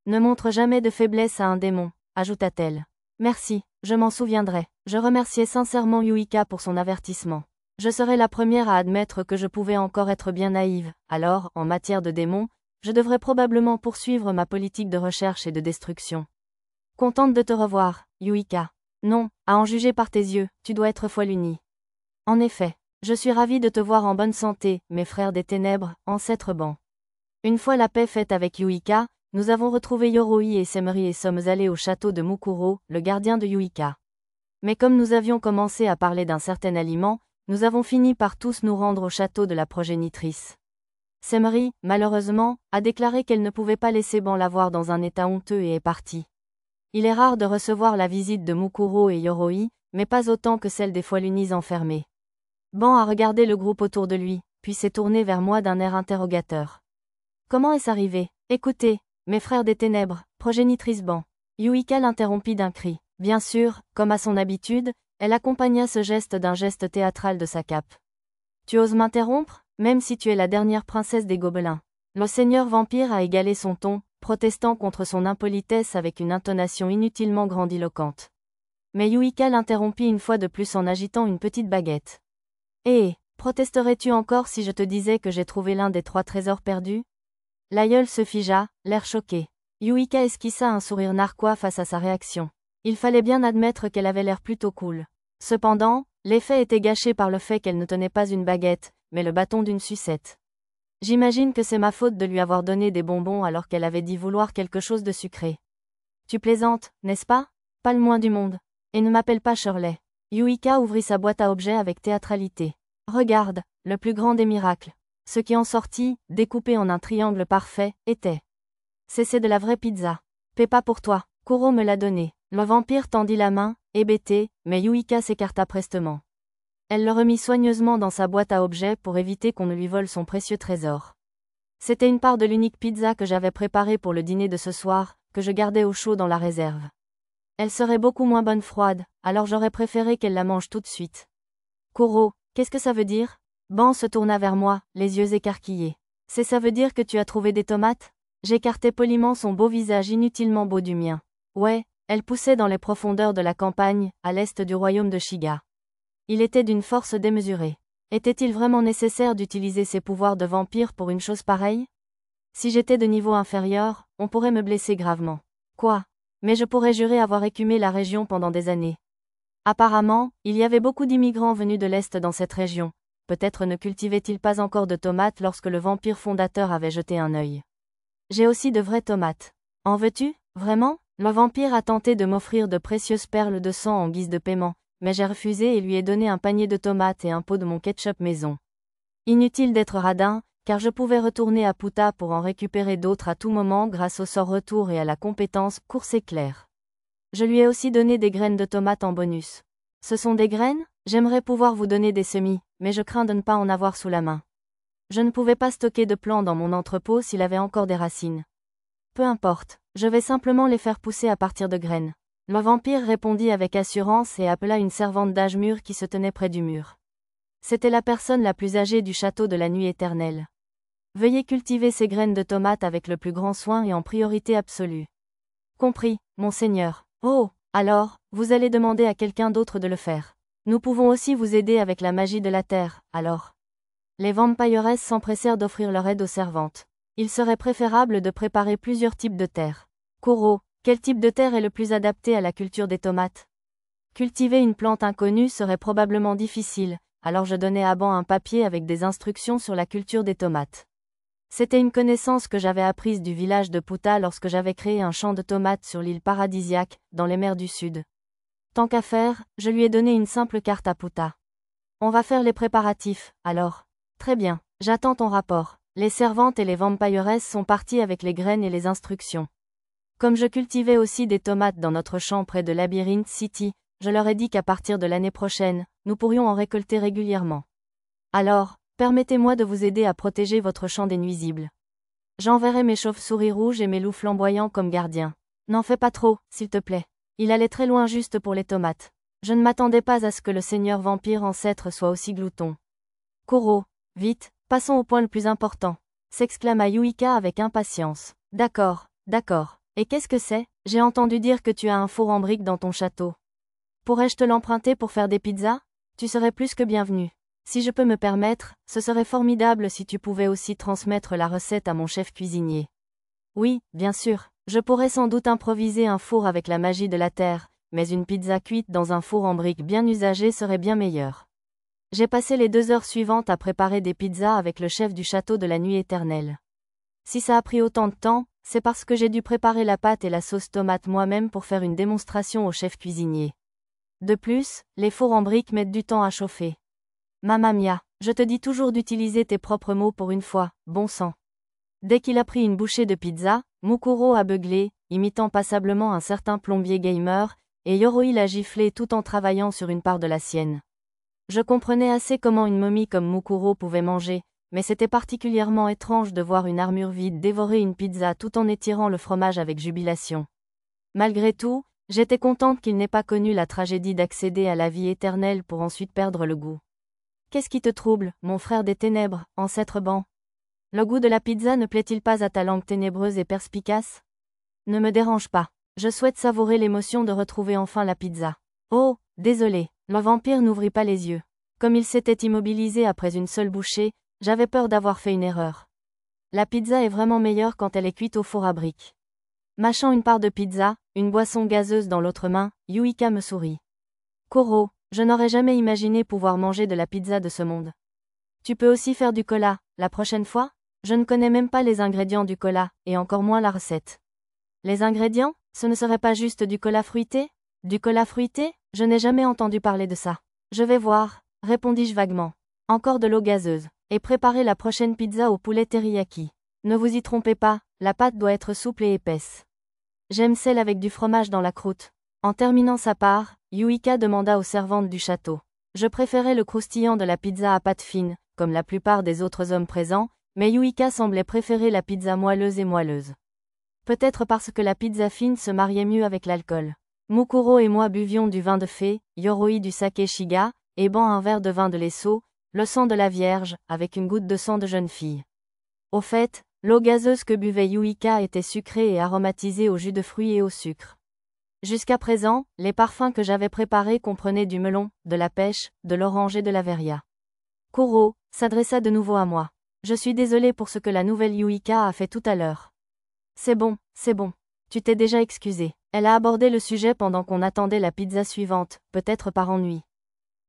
Ne montre jamais de faiblesse à un démon, ajouta-t-elle. Merci, je m'en souviendrai. Je remerciais sincèrement Yuika pour son avertissement. Je serai la première à admettre que je pouvais encore être bien naïve, alors, en matière de démons, je devrais probablement poursuivre ma politique de recherche et de destruction. Contente de te revoir, Yuika. Non, à en juger par tes yeux, tu dois être Foiluni. En effet, je suis ravie de te voir en bonne santé, mes frères des ténèbres, ancêtres bans. Une fois la paix faite avec Yuika, nous avons retrouvé Yoroi et Semri et sommes allés au château de Mukuro, le gardien de Yuika. Mais comme nous avions commencé à parler d'un certain aliment, nous avons fini par tous nous rendre au château de la progénitrice. Semri, malheureusement, a déclaré qu'elle ne pouvait pas laisser Ban la voir dans un état honteux et est partie. Il est rare de recevoir la visite de Mukuro et Yoroi, mais pas autant que celle des Foilunis enfermés. Ban a regardé le groupe autour de lui, puis s'est tourné vers moi d'un air interrogateur. Comment est-ce arrivé? Écoutez, mes frères des ténèbres, progénitrice Ban. Yuika l'interrompit d'un cri. Bien sûr, comme à son habitude, elle accompagna ce geste d'un geste théâtral de sa cape. Tu oses m'interrompre, même si tu es la dernière princesse des gobelins. Le seigneur vampire a égalé son ton, protestant contre son impolitesse avec une intonation inutilement grandiloquente. Mais Yuika l'interrompit une fois de plus en agitant une petite baguette. Eh, protesterais-tu encore si je te disais que j'ai trouvé l'un des 3 trésors perdus? L'aïeul se figea, l'air choqué. Yuika esquissa un sourire narquois face à sa réaction. Il fallait bien admettre qu'elle avait l'air plutôt cool. Cependant, l'effet était gâché par le fait qu'elle ne tenait pas une baguette, mais le bâton d'une sucette. J'imagine que c'est ma faute de lui avoir donné des bonbons alors qu'elle avait dit vouloir quelque chose de sucré. Tu plaisantes, n'est-ce pas? Pas le moins du monde. Et ne m'appelle pas Shirley. Yuika ouvrit sa boîte à objets avec théâtralité. Regarde, le plus grand des miracles. Ce qui en sortit, découpé en un triangle parfait, était. C'est de la vraie pizza. Peppa pour toi. Kuro me l'a donné. Le vampire tendit la main, hébété, mais Yuika s'écarta prestement. Elle le remit soigneusement dans sa boîte à objets pour éviter qu'on ne lui vole son précieux trésor. C'était une part de l'unique pizza que j'avais préparée pour le dîner de ce soir, que je gardais au chaud dans la réserve. Elle serait beaucoup moins bonne froide, alors j'aurais préféré qu'elle la mange tout de suite. Kuro, qu'est-ce que ça veut dire? Ban se tourna vers moi, les yeux écarquillés. Ça veut dire que tu as trouvé des tomates? J'écartai poliment son beau visage inutilement beau du mien. Ouais, elle poussait dans les profondeurs de la campagne, à l'est du royaume de Shiga. Il était d'une force démesurée. Était-il vraiment nécessaire d'utiliser ses pouvoirs de vampire pour une chose pareille? Si j'étais de niveau inférieur, on pourrait me blesser gravement. Quoi? Mais je pourrais jurer avoir écumé la région pendant des années. Apparemment, il y avait beaucoup d'immigrants venus de l'Est dans cette région. Peut-être ne cultivait-il pas encore de tomates lorsque le vampire fondateur avait jeté un œil. J'ai aussi de vraies tomates. En veux-tu, vraiment? Le vampire a tenté de m'offrir de précieuses perles de sang en guise de paiement, mais j'ai refusé et lui ai donné un panier de tomates et un pot de mon ketchup maison. Inutile d'être radin, car je pouvais retourner à Puta pour en récupérer d'autres à tout moment grâce au sort retour et à la compétence course éclair. Je lui ai aussi donné des graines de tomates en bonus. Ce sont des graines? J'aimerais pouvoir vous donner des semis, mais je crains de ne pas en avoir sous la main. Je ne pouvais pas stocker de plants dans mon entrepôt s'il avait encore des racines. Peu importe, je vais simplement les faire pousser à partir de graines. Le vampire répondit avec assurance et appela une servante d'âge mûr qui se tenait près du mur. C'était la personne la plus âgée du château de la nuit éternelle. Veuillez cultiver ces graines de tomates avec le plus grand soin et en priorité absolue. Compris, monseigneur. Oh, alors, vous allez demander à quelqu'un d'autre de le faire. Nous pouvons aussi vous aider avec la magie de la terre, alors. Les vampiresses s'empressèrent d'offrir leur aide aux servantes. Il serait préférable de préparer plusieurs types de terre. Koro, quel type de terre est le plus adapté à la culture des tomates? Cultiver une plante inconnue serait probablement difficile, alors je donnai à Ban un papier avec des instructions sur la culture des tomates. C'était une connaissance que j'avais apprise du village de Puta lorsque j'avais créé un champ de tomates sur l'île paradisiaque, dans les mers du Sud. Tant qu'à faire, je lui ai donné une simple carte à Puta. On va faire les préparatifs, alors. Très bien, j'attends ton rapport. Les servantes et les vampiresses sont parties avec les graines et les instructions. Comme je cultivais aussi des tomates dans notre champ près de Labyrinth City, je leur ai dit qu'à partir de l'année prochaine, nous pourrions en récolter régulièrement. Alors, permettez-moi de vous aider à protéger votre champ des nuisibles. J'enverrai mes chauves-souris rouges et mes loups flamboyants comme gardiens. N'en fais pas trop, s'il te plaît. Il allait très loin juste pour les tomates. Je ne m'attendais pas à ce que le seigneur vampire ancêtre soit aussi glouton. Koro, vite, passons au point le plus important, s'exclama Yuika avec impatience. D'accord, d'accord. Et qu'est-ce que c'est? J'ai entendu dire que tu as un four en briques dans ton château. Pourrais-je te l'emprunter pour faire des pizzas? Tu serais plus que bienvenu. Si je peux me permettre, ce serait formidable si tu pouvais aussi transmettre la recette à mon chef cuisinier. Oui, bien sûr, je pourrais sans doute improviser un four avec la magie de la terre, mais une pizza cuite dans un four en briques bien usagé serait bien meilleure. J'ai passé les 2 heures suivantes à préparer des pizzas avec le chef du château de la nuit éternelle. Si ça a pris autant de temps, c'est parce que j'ai dû préparer la pâte et la sauce tomate moi-même pour faire une démonstration au chef cuisinier. De plus, les fours en briques mettent du temps à chauffer. Mamma mia, je te dis toujours d'utiliser tes propres mots pour une fois, bon sang. Dès qu'il a pris une bouchée de pizza, Mukuro a beuglé, imitant passablement un certain plombier gamer, et Yoroi l'a giflé tout en travaillant sur une part de la sienne. Je comprenais assez comment une momie comme Mukuro pouvait manger, mais c'était particulièrement étrange de voir une armure vide dévorer une pizza tout en étirant le fromage avec jubilation. Malgré tout, j'étais contente qu'il n'ait pas connu la tragédie d'accéder à la vie éternelle pour ensuite perdre le goût. Qu'est-ce qui te trouble, mon frère des ténèbres, ancêtre Ban? Le goût de la pizza ne plaît-il pas à ta langue ténébreuse et perspicace? Ne me dérange pas. Je souhaite savourer l'émotion de retrouver enfin la pizza. Oh, désolé, le vampire n'ouvrit pas les yeux. Comme il s'était immobilisé après une seule bouchée, j'avais peur d'avoir fait une erreur. La pizza est vraiment meilleure quand elle est cuite au four à briques. Mâchant une part de pizza, une boisson gazeuse dans l'autre main, Yuika me sourit. Koro, je n'aurais jamais imaginé pouvoir manger de la pizza de ce monde. Tu peux aussi faire du cola, la prochaine fois? Je ne connais même pas les ingrédients du cola, et encore moins la recette. Les ingrédients? Ce ne serait pas juste du cola fruité? Du cola fruité? Je n'ai jamais entendu parler de ça. Je vais voir, répondis-je vaguement. Encore de l'eau gazeuse. Et préparer la prochaine pizza au poulet teriyaki. Ne vous y trompez pas, la pâte doit être souple et épaisse. J'aime celle avec du fromage dans la croûte. En terminant sa part, Yuika demanda aux servantes du château. Je préférais le croustillant de la pizza à pâte fine, comme la plupart des autres hommes présents, mais Yuika semblait préférer la pizza moelleuse et moelleuse. Peut-être parce que la pizza fine se mariait mieux avec l'alcool. Mukuro et moi buvions du vin de fée, Yoroi du saké shiga, et Ban un verre de vin de lesso, le sang de la Vierge, avec une goutte de sang de jeune fille. Au fait, l'eau gazeuse que buvait Yuika était sucrée et aromatisée au jus de fruits et au sucre. Jusqu'à présent, les parfums que j'avais préparés comprenaient du melon, de la pêche, de l'orange et de la verria. Koro s'adressa de nouveau à moi. Je suis désolé pour ce que la nouvelle Yuika a fait tout à l'heure. C'est bon, c'est bon. Tu t'es déjà excusé. Elle a abordé le sujet pendant qu'on attendait la pizza suivante, peut-être par ennui.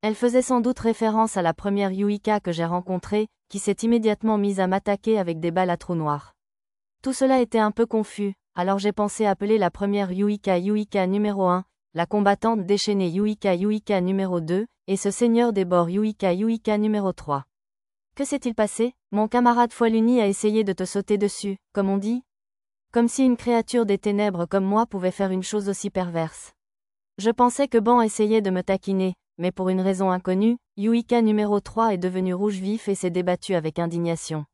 Elle faisait sans doute référence à la première Yuika que j'ai rencontrée, qui s'est immédiatement mise à m'attaquer avec des balles à trous noirs. Tout cela était un peu confus, alors j'ai pensé appeler la première Yuika numéro 1, la combattante déchaînée Yuika numéro 2, et ce seigneur des bords Yuika numéro 3. Que s'est-il passé? Mon camarade Foiluni a essayé de te sauter dessus, comme on dit? Comme si une créature des ténèbres comme moi pouvait faire une chose aussi perverse. Je pensais que Ban essayait de me taquiner, mais pour une raison inconnue, Yuika numéro 3 est devenu rouge vif et s'est débattu avec indignation.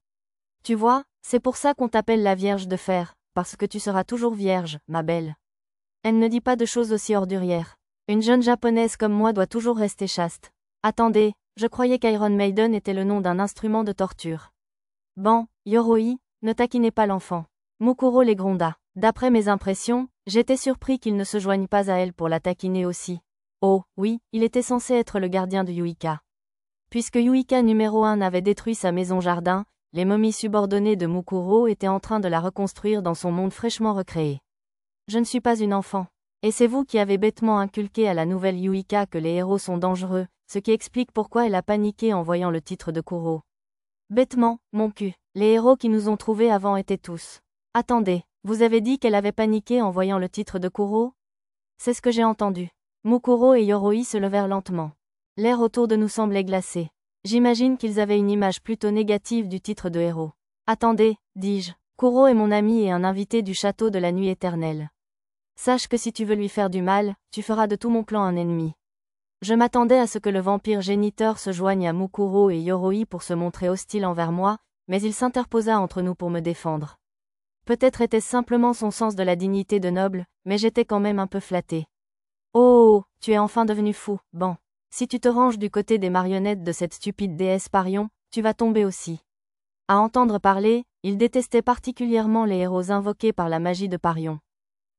Tu vois, c'est pour ça qu'on t'appelle la Vierge de Fer, parce que tu seras toujours vierge, ma belle. Elle ne dit pas de choses aussi ordurières. Une jeune japonaise comme moi doit toujours rester chaste. Attendez, Je croyais qu'Iron Maiden était le nom d'un instrument de torture. Ban, Yoroi, ne taquinez pas l'enfant. Mukuro les gronda. D'après mes impressions, j'étais surpris qu'il ne se joigne pas à elle pour la taquiner aussi. Oh, oui, il était censé être le gardien de Yuika. Puisque Yuika numéro 1 avait détruit sa maison-jardin, les momies subordonnées de Mukuro étaient en train de la reconstruire dans son monde fraîchement recréé. Je ne suis pas une enfant. Et c'est vous qui avez bêtement inculqué à la nouvelle Yuika que les héros sont dangereux, ce qui explique pourquoi elle a paniqué en voyant le titre de Kuro. Bêtement, mon cul. Les héros qui nous ont trouvés avant étaient tous. Attendez, vous avez dit qu'elle avait paniqué en voyant le titre de Kuro? C'est ce que j'ai entendu. Mukuro et Yoroi se levèrent lentement. L'air autour de nous semblait glacé. J'imagine qu'ils avaient une image plutôt négative du titre de héros. Attendez, dis-je. Kuro est mon ami et un invité du château de la nuit éternelle. Sache que si tu veux lui faire du mal, tu feras de tout mon clan un ennemi. Je m'attendais à ce que le vampire géniteur se joigne à Mukuro et Yoroi pour se montrer hostile envers moi, mais il s'interposa entre nous pour me défendre. Peut-être était-ce simplement son sens de la dignité de noble, mais j'étais quand même un peu flatté. Oh, tu es enfin devenu fou, Ban. Si tu te ranges du côté des marionnettes de cette stupide déesse Parion, tu vas tomber aussi. À entendre parler, il détestait particulièrement les héros invoqués par la magie de Parion.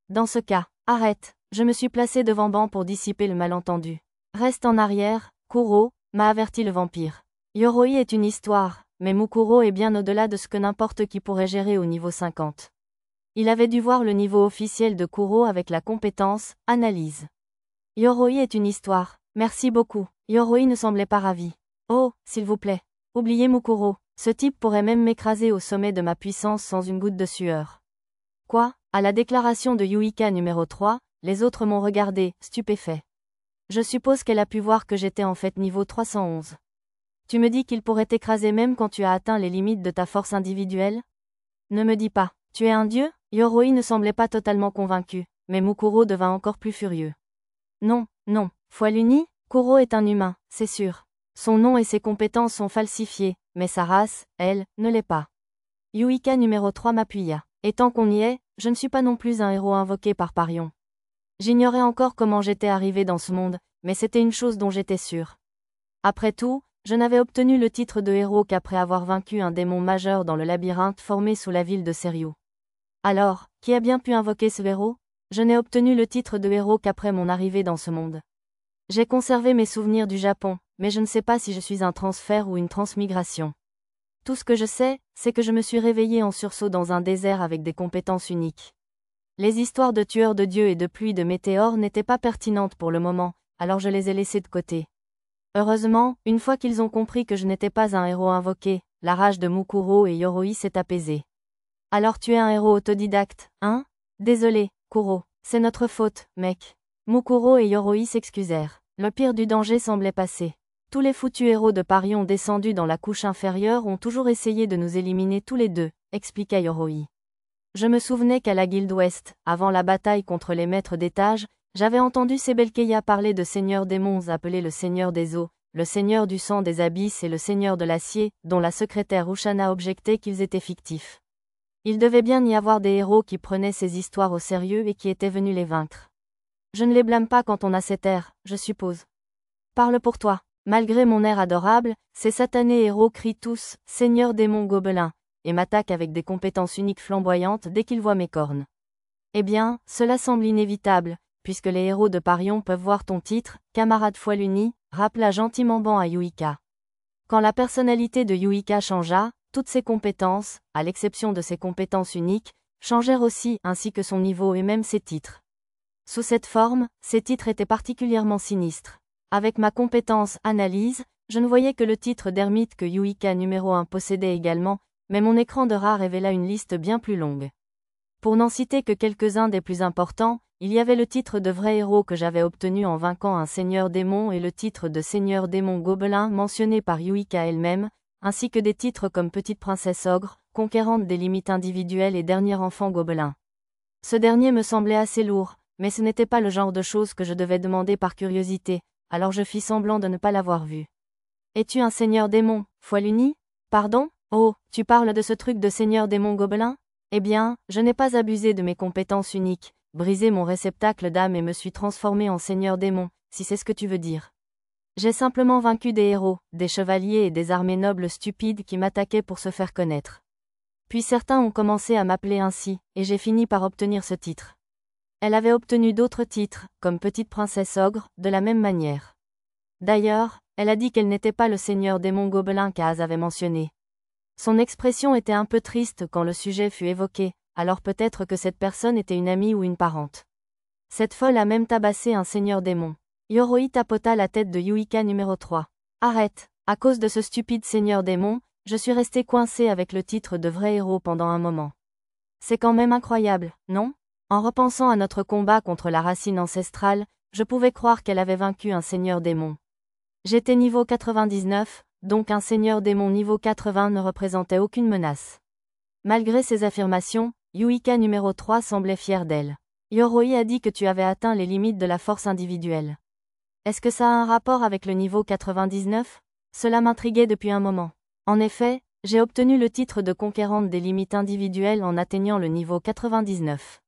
Dans ce cas, arrête, je me suis placé devant Ban pour dissiper le malentendu. Reste en arrière, Kuro, m'a averti le vampire. Yoroi est une histoire, mais Mukuro est bien au-delà de ce que n'importe qui pourrait gérer au niveau 50. Il avait dû voir le niveau officiel de Kuro avec la compétence « Analyse ». Yoroi est une histoire, merci beaucoup. Yoroi ne semblait pas ravi. Oh, s'il vous plaît. Oubliez Mukuro, ce type pourrait même m'écraser au sommet de ma puissance sans une goutte de sueur. Quoi? À la déclaration de Yuika numéro 3, les autres m'ont regardé, stupéfait. Je suppose qu'elle a pu voir que j'étais en fait niveau 311. Tu me dis qu'il pourrait t'écraser même quand tu as atteint les limites de ta force individuelle? Ne me dis pas, tu es un dieu? Yoroi ne semblait pas totalement convaincu, mais Mukuro devint encore plus furieux. Non, non, foi l'unie, Kuro est un humain, c'est sûr. Son nom et ses compétences sont falsifiés, mais sa race, elle, ne l'est pas. Yuika numéro 3 m'appuya. Et tant qu'on y est, je ne suis pas non plus un héros invoqué par Parion. J'ignorais encore comment j'étais arrivé dans ce monde, mais c'était une chose dont j'étais sûr. Après tout, je n'avais obtenu le titre de héros qu'après avoir vaincu un démon majeur dans le labyrinthe formé sous la ville de Seryu. Alors, qui a bien pu invoquer ce héros? Je n'ai obtenu le titre de héros qu'après mon arrivée dans ce monde. J'ai conservé mes souvenirs du Japon, mais je ne sais pas si je suis un transfert ou une transmigration. Tout ce que je sais, c'est que je me suis réveillé en sursaut dans un désert avec des compétences uniques. Les histoires de tueurs de dieux et de pluie de météores n'étaient pas pertinentes pour le moment, alors je les ai laissées de côté. Heureusement, une fois qu'ils ont compris que je n'étais pas un héros invoqué, la rage de Mukuro et Yoroi s'est apaisée. Alors tu es un héros autodidacte, hein? Désolé, Kuro, c'est notre faute, mec. Mukuro et Yoroi s'excusèrent. Le pire du danger semblait passer. Tous les foutus héros de Parion descendus dans la couche inférieure ont toujours essayé de nous éliminer tous les deux, expliqua Yoroi. Je me souvenais qu'à la Guilde Ouest, avant la bataille contre les maîtres d'étage, j'avais entendu Sebelkeya parler de seigneurs démons appelés le seigneur des eaux, le seigneur du sang des abysses et le seigneur de l'acier, dont la secrétaire Ushana objectait qu'ils étaient fictifs. Il devait bien y avoir des héros qui prenaient ces histoires au sérieux et qui étaient venus les vaincre. Je ne les blâme pas quand on a cet air, je suppose. Parle pour toi. Malgré mon air adorable, ces satanés héros crient tous « Seigneur démon gobelin » et m'attaquent avec des compétences uniques flamboyantes dès qu'ils voient mes cornes. Eh bien, cela semble inévitable, puisque les héros de Parion peuvent voir ton titre, camarade foi l'unie, rappela gentiment Ban à Yuika. Quand la personnalité de Yuika changea, toutes ses compétences, à l'exception de ses compétences uniques, changèrent aussi, ainsi que son niveau et même ses titres. Sous cette forme, ces titres étaient particulièrement sinistres. Avec ma compétence analyse, je ne voyais que le titre d'ermite que Yuika numéro 1 possédait également, mais mon écran de rat révéla une liste bien plus longue. Pour n'en citer que quelques-uns des plus importants, il y avait le titre de vrai héros que j'avais obtenu en vainquant un seigneur démon et le titre de seigneur démon gobelin mentionné par Yuika elle-même, ainsi que des titres comme petite princesse ogre, conquérante des limites individuelles et dernier enfant gobelin. Ce dernier me semblait assez lourd, mais ce n'était pas le genre de choses que je devais demander par curiosité, alors je fis semblant de ne pas l'avoir vu. Es-tu un seigneur démon, foi l'unie? Pardon? Oh, tu parles de ce truc de seigneur démon gobelin? Eh bien, je n'ai pas abusé de mes compétences uniques, brisé mon réceptacle d'âme et me suis transformé en seigneur démon, si c'est ce que tu veux dire. J'ai simplement vaincu des héros, des chevaliers et des armées nobles stupides qui m'attaquaient pour se faire connaître. Puis certains ont commencé à m'appeler ainsi, et j'ai fini par obtenir ce titre. Elle avait obtenu d'autres titres, comme Petite Princesse Ogre, de la même manière. D'ailleurs, elle a dit qu'elle n'était pas le seigneur démon gobelin qu'Az avait mentionné. Son expression était un peu triste quand le sujet fut évoqué, alors peut-être que cette personne était une amie ou une parente. Cette folle a même tabassé un seigneur démon. Yoroi tapota la tête de Yuika numéro 3. Arrête, à cause de ce stupide seigneur démon, je suis resté coincé avec le titre de vrai héros pendant un moment. C'est quand même incroyable, non? En repensant à notre combat contre la racine ancestrale, je pouvais croire qu'elle avait vaincu un seigneur démon. J'étais niveau 99, donc un seigneur démon niveau 80 ne représentait aucune menace. Malgré ces affirmations, Yuika numéro 3 semblait fière d'elle. Yoroi a dit que tu avais atteint les limites de la force individuelle. Est-ce que ça a un rapport avec le niveau 99? Cela m'intriguait depuis un moment. En effet, j'ai obtenu le titre de conquérante des limites individuelles en atteignant le niveau 99.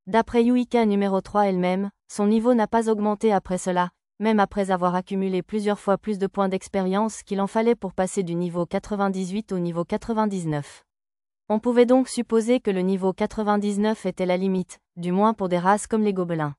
D'après Yuika numéro 3 elle-même, son niveau n'a pas augmenté après cela, même après avoir accumulé plusieurs fois plus de points d'expérience qu'il en fallait pour passer du niveau 98 au niveau 99. On pouvait donc supposer que le niveau 99 était la limite, du moins pour des races comme les gobelins.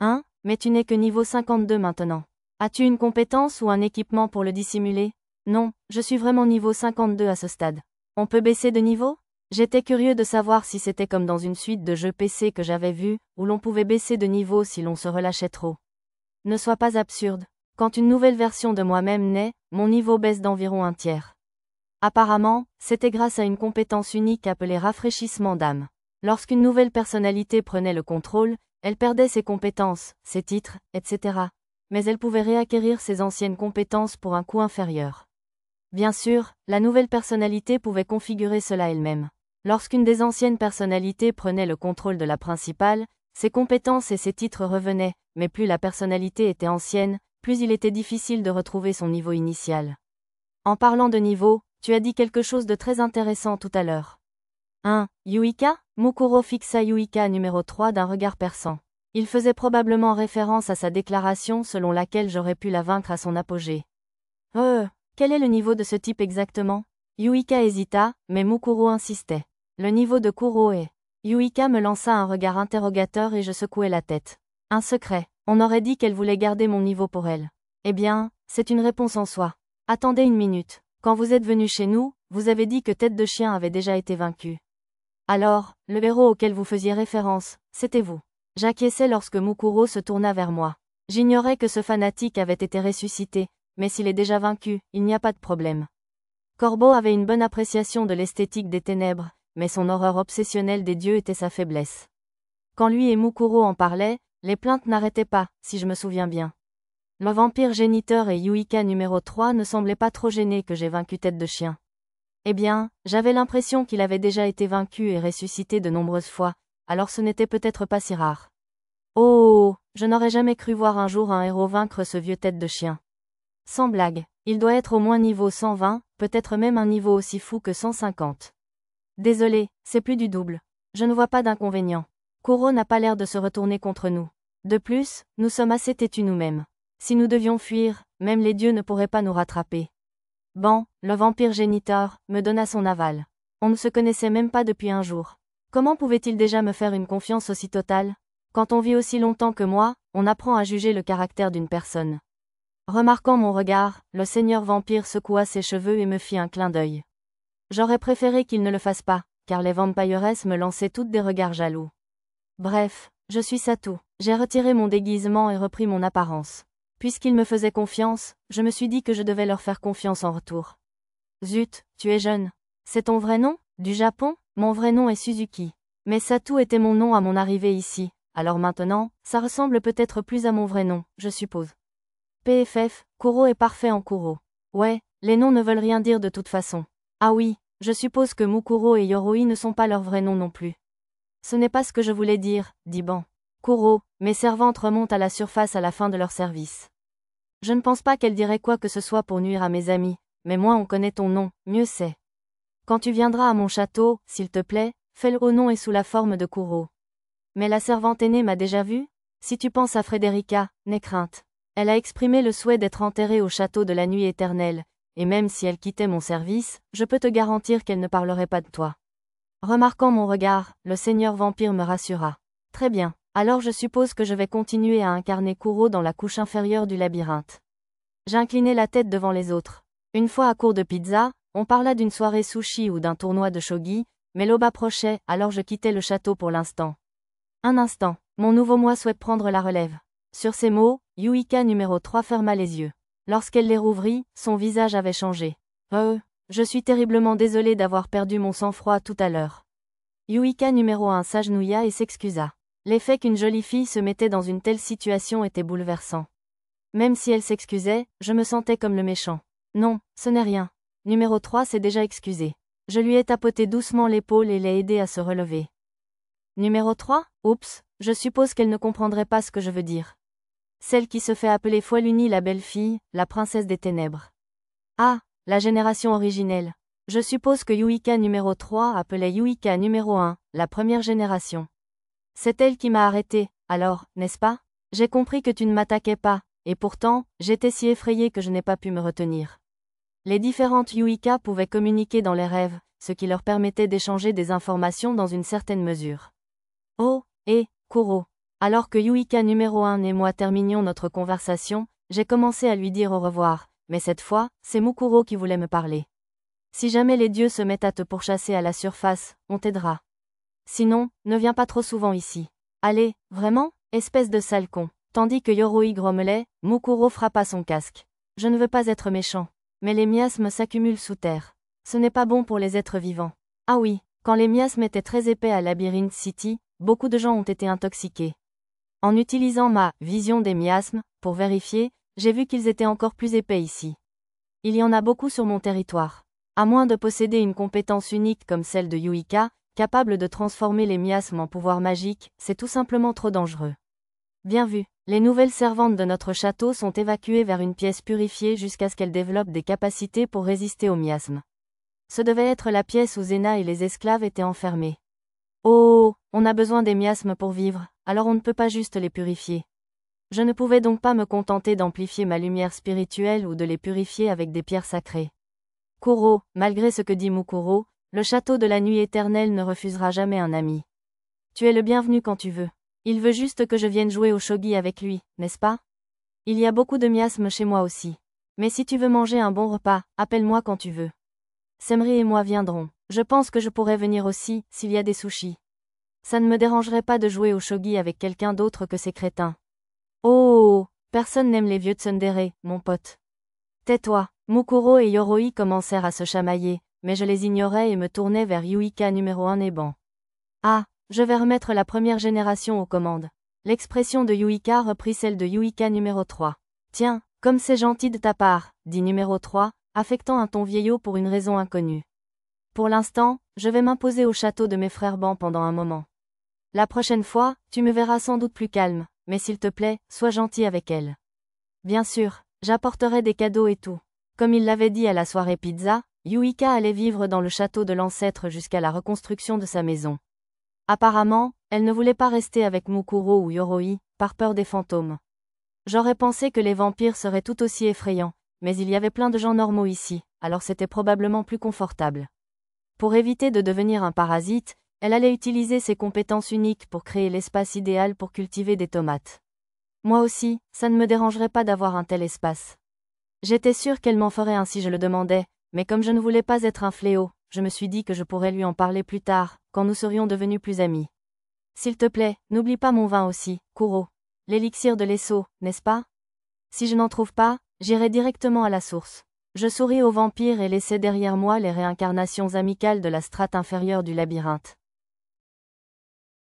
Hein? Mais tu n'es que niveau 52 maintenant. As-tu une compétence ou un équipement pour le dissimuler? Non, je suis vraiment niveau 52 à ce stade. On peut baisser de niveau? J'étais curieux de savoir si c'était comme dans une suite de jeux PC que j'avais vu, où l'on pouvait baisser de niveau si l'on se relâchait trop. Ne sois pas absurde. Quand une nouvelle version de moi-même naît, mon niveau baisse d'environ un tiers. Apparemment, c'était grâce à une compétence unique appelée rafraîchissement d'âme. Lorsqu'une nouvelle personnalité prenait le contrôle, elle perdait ses compétences, ses titres, etc. Mais elle pouvait réacquérir ses anciennes compétences pour un coût inférieur. Bien sûr, la nouvelle personnalité pouvait configurer cela elle-même. Lorsqu'une des anciennes personnalités prenait le contrôle de la principale, ses compétences et ses titres revenaient, mais plus la personnalité était ancienne, plus il était difficile de retrouver son niveau initial. En parlant de niveau, tu as dit quelque chose de très intéressant tout à l'heure. 1. Yuika? Mukuro fixa Yuika numéro 3 d'un regard perçant. Il faisait probablement référence à sa déclaration selon laquelle j'aurais pu la vaincre à son apogée. Quel est le niveau de ce type exactement? Yuika hésita, mais Mukuro insistait. Le niveau de Kuro est... Yuika me lança un regard interrogateur et je secouai la tête. Un secret. On aurait dit qu'elle voulait garder mon niveau pour elle. Eh bien, c'est une réponse en soi. Attendez une minute. Quand vous êtes venu chez nous, vous avez dit que Tête de Chien avait déjà été vaincue. Alors, le héros auquel vous faisiez référence, c'était vous. J'acquiesçai lorsque Mukuro se tourna vers moi. J'ignorais que ce fanatique avait été ressuscité, mais s'il est déjà vaincu, il n'y a pas de problème. Corbeau avait une bonne appréciation de l'esthétique des ténèbres, mais son horreur obsessionnelle des dieux était sa faiblesse. Quand lui et Mukuro en parlaient, les plaintes n'arrêtaient pas, si je me souviens bien. Le vampire géniteur et Yuika numéro 3 ne semblaient pas trop gênés que j'ai vaincu Tête de Chien. Eh bien, j'avais l'impression qu'il avait déjà été vaincu et ressuscité de nombreuses fois, alors ce n'était peut-être pas si rare. Oh, je n'aurais jamais cru voir un jour un héros vaincre ce vieux Tête de Chien. Sans blague, il doit être au moins niveau 120, peut-être même un niveau aussi fou que 150. Désolé, c'est plus du double. Je ne vois pas d'inconvénient. Kuro n'a pas l'air de se retourner contre nous. De plus, nous sommes assez têtus nous-mêmes. Si nous devions fuir, même les dieux ne pourraient pas nous rattraper. Bon, le vampire géniteur me donna son aval. On ne se connaissait même pas depuis un jour. Comment pouvait-il déjà me faire une confiance aussi totale? Quand on vit aussi longtemps que moi, on apprend à juger le caractère d'une personne. Remarquant mon regard, le seigneur vampire secoua ses cheveux et me fit un clin d'œil. J'aurais préféré qu'il ne le fasse pas, car les vampiresses me lançaient toutes des regards jaloux. Bref, je suis Satou. J'ai retiré mon déguisement et repris mon apparence. Puisqu'ils me faisaient confiance, je me suis dit que je devais leur faire confiance en retour. Zut, tu es jeune. C'est ton vrai nom? Du Japon? Mon vrai nom est Suzuki. Mais Satou était mon nom à mon arrivée ici, alors maintenant, ça ressemble peut-être plus à mon vrai nom, je suppose. PFF, Kuro est parfait en Kuro. Ouais, les noms ne veulent rien dire de toute façon. Ah oui, je suppose que Mukuro et Yoroi ne sont pas leurs vrais noms non plus. Ce n'est pas ce que je voulais dire, dit Ban. Kuro, mes servantes remontent à la surface à la fin de leur service. Je ne pense pas qu'elle dirait quoi que ce soit pour nuire à mes amis, mais moins on connaît ton nom, mieux c'est. Quand tu viendras à mon château, s'il te plaît, fais-le au nom et sous la forme de Kuro. Mais la servante aînée m'a déjà vu? Si tu penses à Frederica, n'aie crainte. Elle a exprimé le souhait d'être enterrée au château de la nuit éternelle, et même si elle quittait mon service, je peux te garantir qu'elle ne parlerait pas de toi. Remarquant mon regard, le seigneur vampire me rassura. Très bien, alors je suppose que je vais continuer à incarner Kuro dans la couche inférieure du labyrinthe. J'inclinai la tête devant les autres. Une fois à court de pizza, on parla d'une soirée sushi ou d'un tournoi de shogi, mais l'aube approchait, alors je quittais le château pour l'instant. Un instant, mon nouveau moi souhaite prendre la relève. Sur ces mots, Yuika numéro 3 ferma les yeux. Lorsqu'elle les rouvrit, son visage avait changé. Je suis terriblement désolée d'avoir perdu mon sang-froid tout à l'heure. Yuika numéro 1 s'agenouilla et s'excusa. L'effet qu'une jolie fille se mettait dans une telle situation était bouleversant. Même si elle s'excusait, je me sentais comme le méchant. Non, ce n'est rien. Numéro 3 s'est déjà excusé. Je lui ai tapoté doucement l'épaule et l'ai aidé à se relever. Numéro 3, oups, je suppose qu'elle ne comprendrait pas ce que je veux dire. Celle qui se fait appeler Foiluni la belle fille, la princesse des ténèbres. Ah, la génération originelle. Je suppose que Yuika numéro 3 appelait Yuika numéro 1, la première génération. C'est elle qui m'a arrêté, alors, n'est-ce pas? J'ai compris que tu ne m'attaquais pas, et pourtant, j'étais si effrayée que je n'ai pas pu me retenir. Les différentes Yuika pouvaient communiquer dans les rêves, ce qui leur permettait d'échanger des informations dans une certaine mesure. Oh, Kuro. Alors que Yuika numéro 1 et moi terminions notre conversation, j'ai commencé à lui dire au revoir, mais cette fois, c'est Mukuro qui voulait me parler. Si jamais les dieux se mettent à te pourchasser à la surface, on t'aidera. Sinon, ne viens pas trop souvent ici. Allez, vraiment, espèce de sale con. Tandis que Yoroi grommelait, Mukuro frappa son casque. Je ne veux pas être méchant. Mais les miasmes s'accumulent sous terre. Ce n'est pas bon pour les êtres vivants. Ah oui, quand les miasmes étaient très épais à Labyrinth City, beaucoup de gens ont été intoxiqués. En utilisant ma « vision des miasmes » pour vérifier, j'ai vu qu'ils étaient encore plus épais ici. Il y en a beaucoup sur mon territoire. À moins de posséder une compétence unique comme celle de Yuika, capable de transformer les miasmes en pouvoir magique, c'est tout simplement trop dangereux. Bien vu, les nouvelles servantes de notre château sont évacuées vers une pièce purifiée jusqu'à ce qu'elles développent des capacités pour résister aux miasmes. Ce devait être la pièce où Zena et les esclaves étaient enfermés. Oh, on a besoin des miasmes pour vivre, alors on ne peut pas juste les purifier. Je ne pouvais donc pas me contenter d'amplifier ma lumière spirituelle ou de les purifier avec des pierres sacrées. Kuro, malgré ce que dit Mukuro, le château de la nuit éternelle ne refusera jamais un ami. Tu es le bienvenu quand tu veux. Il veut juste que je vienne jouer au shogi avec lui, n'est-ce pas? Il y a beaucoup de miasmes chez moi aussi. Mais si tu veux manger un bon repas, appelle-moi quand tu veux. Semri et moi viendrons. Je pense que je pourrais venir aussi, s'il y a des sushis. Ça ne me dérangerait pas de jouer au shogi avec quelqu'un d'autre que ces crétins. Oh, personne n'aime les vieux tsundere, mon pote. Tais-toi. Mukuro et Yoroi commencèrent à se chamailler, mais je les ignorais et me tournais vers Yuika numéro 1 Néban. Ah, je vais remettre la première génération aux commandes. L'expression de Yuika reprit celle de Yuika numéro 3. Tiens, comme c'est gentil de ta part, dit numéro 3, affectant un ton vieillot pour une raison inconnue. Pour l'instant, je vais m'imposer au château de mes frères Ban pendant un moment. La prochaine fois, tu me verras sans doute plus calme, mais s'il te plaît, sois gentil avec elle. Bien sûr, j'apporterai des cadeaux et tout. Comme il l'avait dit à la soirée pizza, Yuika allait vivre dans le château de l'ancêtre jusqu'à la reconstruction de sa maison. Apparemment, elle ne voulait pas rester avec Mukuro ou Yoroi, par peur des fantômes. J'aurais pensé que les vampires seraient tout aussi effrayants, mais il y avait plein de gens normaux ici, alors c'était probablement plus confortable. Pour éviter de devenir un parasite, elle allait utiliser ses compétences uniques pour créer l'espace idéal pour cultiver des tomates. Moi aussi, ça ne me dérangerait pas d'avoir un tel espace. J'étais sûre qu'elle m'en ferait un si je le demandais, mais comme je ne voulais pas être un fléau, je me suis dit que je pourrais lui en parler plus tard, quand nous serions devenus plus amis. S'il te plaît, n'oublie pas mon vin aussi, Kuro. L'élixir de l'Esso, n'est-ce pas? Si je n'en trouve pas, j'irai directement à la source. Je souris au vampire et laissai derrière moi les réincarnations amicales de la strate inférieure du labyrinthe.